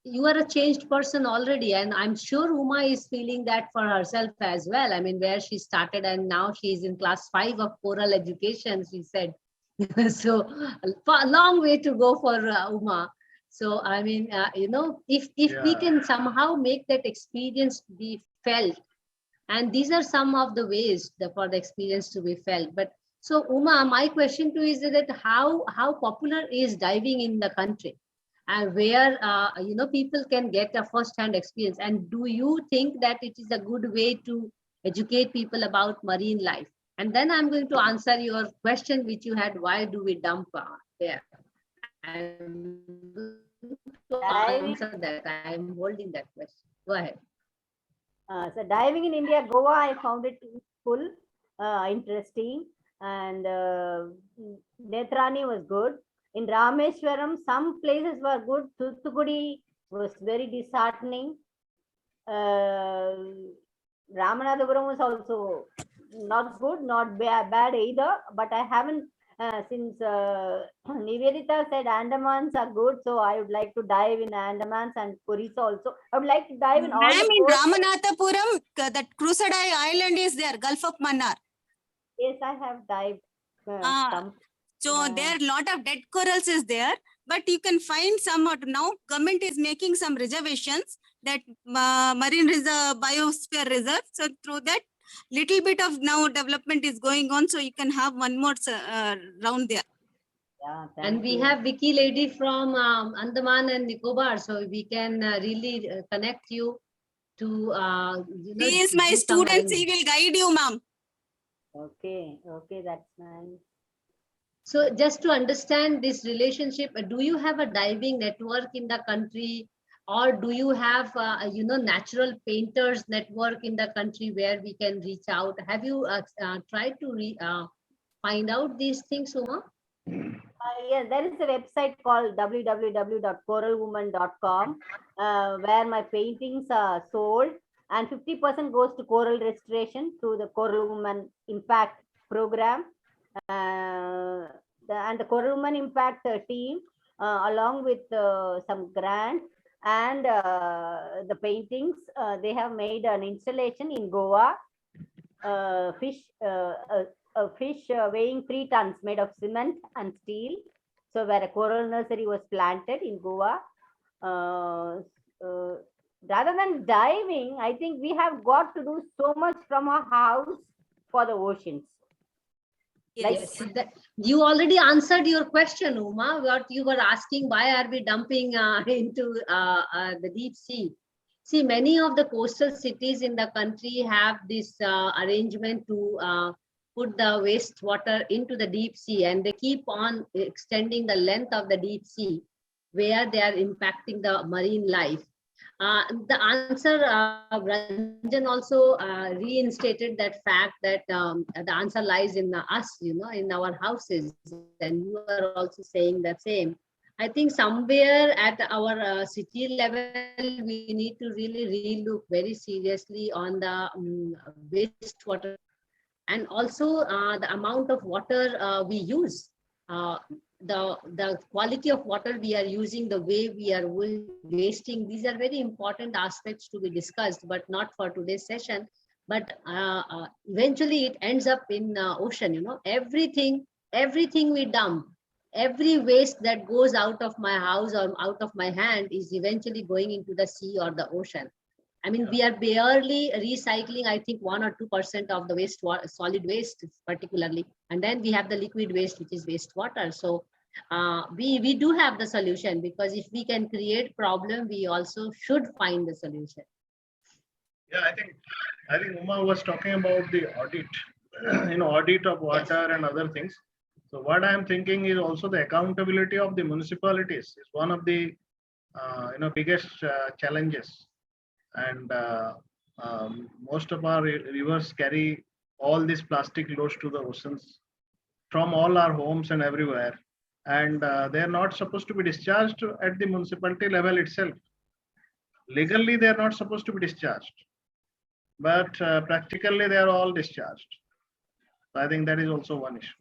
you are a changed person already. And I'm sure Uma is feeling that for herself as well. I mean, where she started and now she is in class 5 of choral education, she said. So a long way to go for Uma. So, I mean, you know, if we can somehow make that experience be felt, and these are some of the ways for the experience to be felt. But so, Uma, my question to you is that how popular is diving in the country, and where, you know, people can get a first-hand experience? And do you think that it is a good way to educate people about marine life? And then I'm going to answer your question, which you had, why do we dump there? I'm to answer that. I'm holding that question. Go ahead. So diving in India, Goa, I found it full, interesting, and Netrani was good. In Rameshwaram, some places were good. Thuthukudi was very disheartening. Ramanathapuram was also not good, not bad either. But I haven't, since Nivedita said Andamans are good, so I would like to dive in Andamans and Orissa also. I would like to dive in all Ma'am, the in ports. Ramanathapuram, that Crusadai Island is there, Gulf of Mannar. Yes, I have dived. So there are a lot of dead corals is there, but you can find some. Now government is making some reservations, that marine reserve, biosphere reserve. So through that, little bit of now development is going on. So you can have one more round there. Yeah, And thank we you. have Vicky lady from Andaman and Nicobar, so we can really connect you to He is my do some student. He arrangement. will guide you, ma'am. Okay, okay, that's nice. So just to understand this relationship, do you have a diving network in the country, or do you have natural painters network in the country where we can reach out? Have you tried to find out these things, Uma? Yes, there is a website called www.coralwoman.com where my paintings are sold, and 50% goes to coral restoration through the Coral Woman Impact program. And the Coral Woman Impact team, along with some grants and the paintings, they have made an installation in Goa. Fish, a fish weighing 3 tons made of cement and steel. So where a coral nursery was planted in Goa. Uh, uh, Rather than diving, I think we have got to do so much from our house for the oceans. Like, Yes, you already answered your question, Uma. What you were asking, why are we dumping into the deep sea? See, many of the coastal cities in the country have this arrangement to put the wastewater into the deep sea, and they keep on extending the length of the deep sea where they are impacting the marine life. The answer, Ranjan also reinstated that fact that the answer lies in us, in our houses, and you are also saying the same. I think somewhere at our city level, we need to really relook very seriously on the wastewater, and also the amount of water we use. The quality of water we are using, the way we are wasting, these are very important aspects to be discussed, but not for today's session. But eventually it ends up in ocean. Everything we dump, every waste that goes out of my house or out of my hand is eventually going into the sea or the ocean. I mean, we are barely recycling, I think 1 or 2% of the waste, solid waste particularly. And then we have the liquid waste, which is wastewater. So we do have the solution, because if we can create problem, we also should find the solution. Yeah, I think Uma was talking about the audit, audit of water and other things. So what I am thinking is also the accountability of the municipalities is one of the biggest challenges. And most of our rivers carry all these plastic loads to the oceans from all our homes and everywhere, and they are not supposed to be discharged at the municipality level itself. Legally they are not supposed to be discharged, but practically they are all discharged. So I think that is also one issue.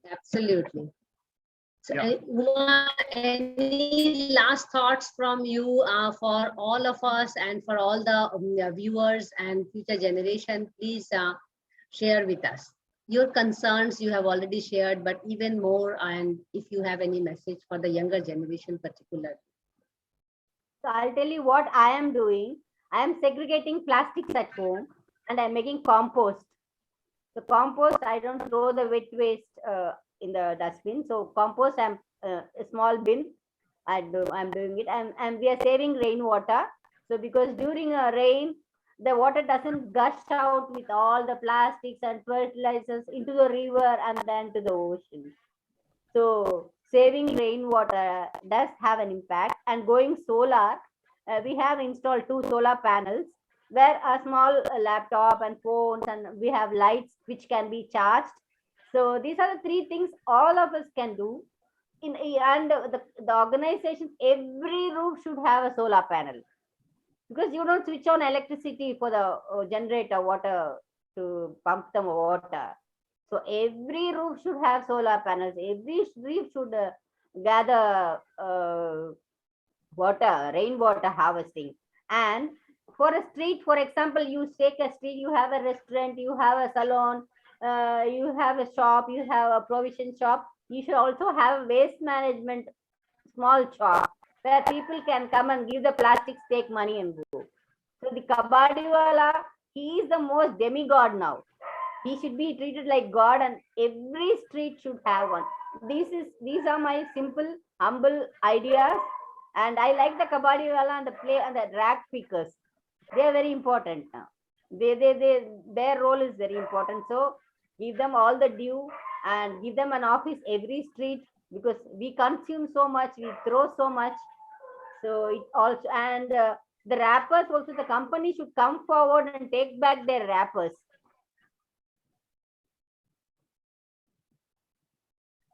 Absolutely. So, Yeah. Uma, any last thoughts from you for all of us and for all the viewers and future generation? Please share with us your concerns. You have already shared, but even more, and if you have any message for the younger generation particularly. so I'll tell you what I am doing. I am segregating plastics at home, and I'm making compost. So compost, I don't throw the wet waste in the dustbin. So compost, I'm a small bin. I'm doing it, and we are saving rainwater. So because during a rain, the water doesn't gush out with all the plastics and fertilizers into the river and then to the ocean. So saving rainwater does have an impact. And going solar, we have installed 2 solar panels where a small laptop and phones, and we have lights which can be charged. So these are the 3 things all of us can do. And the organization, every roof should have a solar panel, because you don't switch on electricity for the generator water to pump the water. So every roof should have solar panels. Every roof should gather water, rainwater harvesting. And for a street, for example, you take a street, you have a restaurant, you have a salon, you have a shop, you have a provision shop. You should also have a waste management small shop where people can come and give the plastics, take money and go. So the kabadiwala, he is the most demigod now. He should be treated like God, and every street should have one. These are my simple, humble ideas, and I like the kabaddi wala and the play and the rag pickers. They are very important now. Their role is very important. So give them all the due and give them an office every street, because we consume so much, we throw so much. So it also, and the rappers also, the company should come forward and take back their rappers.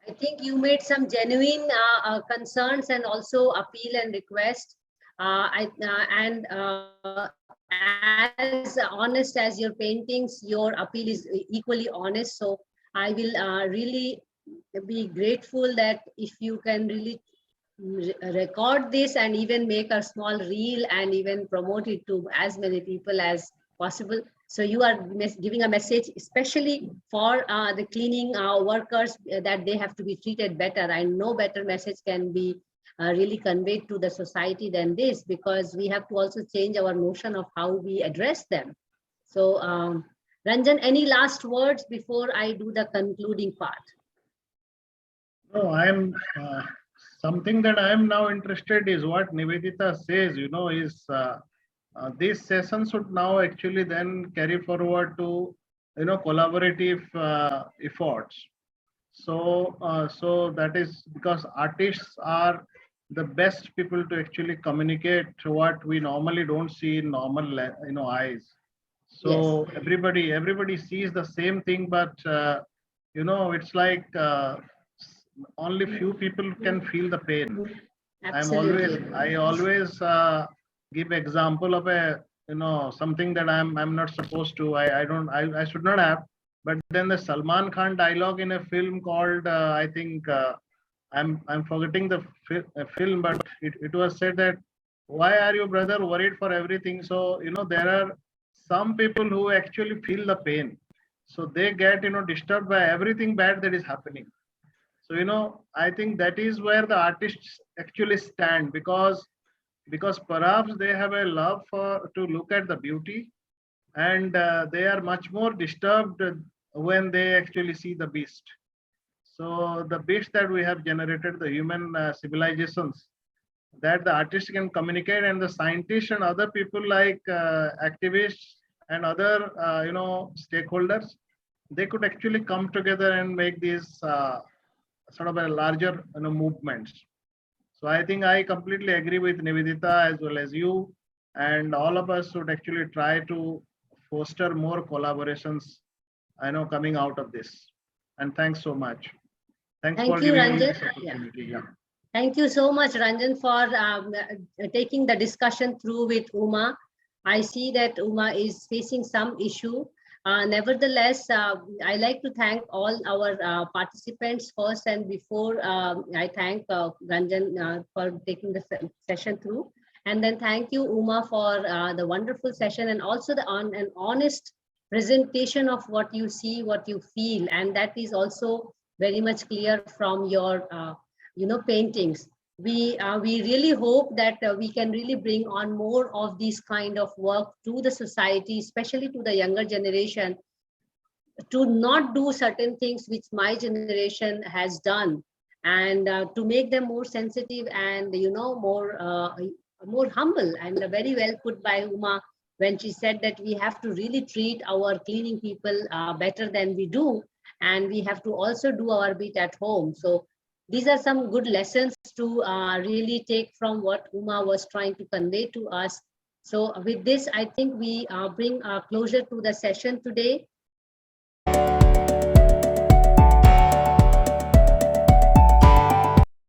I think you made some genuine concerns and also appeal and request. As honest as your paintings, your appeal is equally honest. So I will really be grateful that if you can really record this and even make a small reel and even promote it to as many people as possible. So you are giving a message, especially for the cleaning workers, that they have to be treated better. And no better message can be really conveyed to the society than this, because we have to also change our notion of how we address them. So Ranjan, any last words before I do the concluding part? No, I'm something that I am now interested is what Nivedita says, is this session should now actually then carry forward to, collaborative efforts. So, so that is because artists are the best people to actually communicate what we normally don't see in normal, eyes. So Yes. everybody sees the same thing, but it's like only few people can feel the pain. Absolutely. I always give example of a something that I'm not supposed to. I should not have. But then the Salman Khan dialogue in a film called I think I'm forgetting the film, but it was said that why are you brother worried for everything? So there are some people who actually feel the pain, so they get disturbed by everything bad that is happening. So I think that is where the artists actually stand, because perhaps they have a love for to look at the beauty, and they are much more disturbed when they actually see the beast. So the beast that we have generated, the human civilizations, that the artist can communicate, and the scientists and other people like activists and other stakeholders, they could actually come together and make these sort of a larger movements. So I think I completely agree with Nivedita as well as you, and all of us should actually try to foster more collaborations, coming out of this. And thanks so much. Thanks Thank for you, giving me Ranjan. this opportunity. Yeah. Thank you so much, Ranjan, for taking the discussion through with Uma. I see that Uma is facing some issue. Nevertheless, I like to thank all our participants first, and before I thank Ranjan for taking the session through. And then thank you, Uma, for the wonderful session, and also an honest presentation of what you see, what you feel. And that is also very much clear from your paintings. We really hope that we can really bring on more of these kind of work to the society, especially to the younger generation, to not do certain things which my generation has done, and to make them more sensitive and more humble. And very well put by Uma when she said that we have to really treat our cleaning people better than we do, and we have to also do our bit at home. So these are some good lessons to really take from what Uma was trying to convey to us. So with this, I think we bring closure to the session today.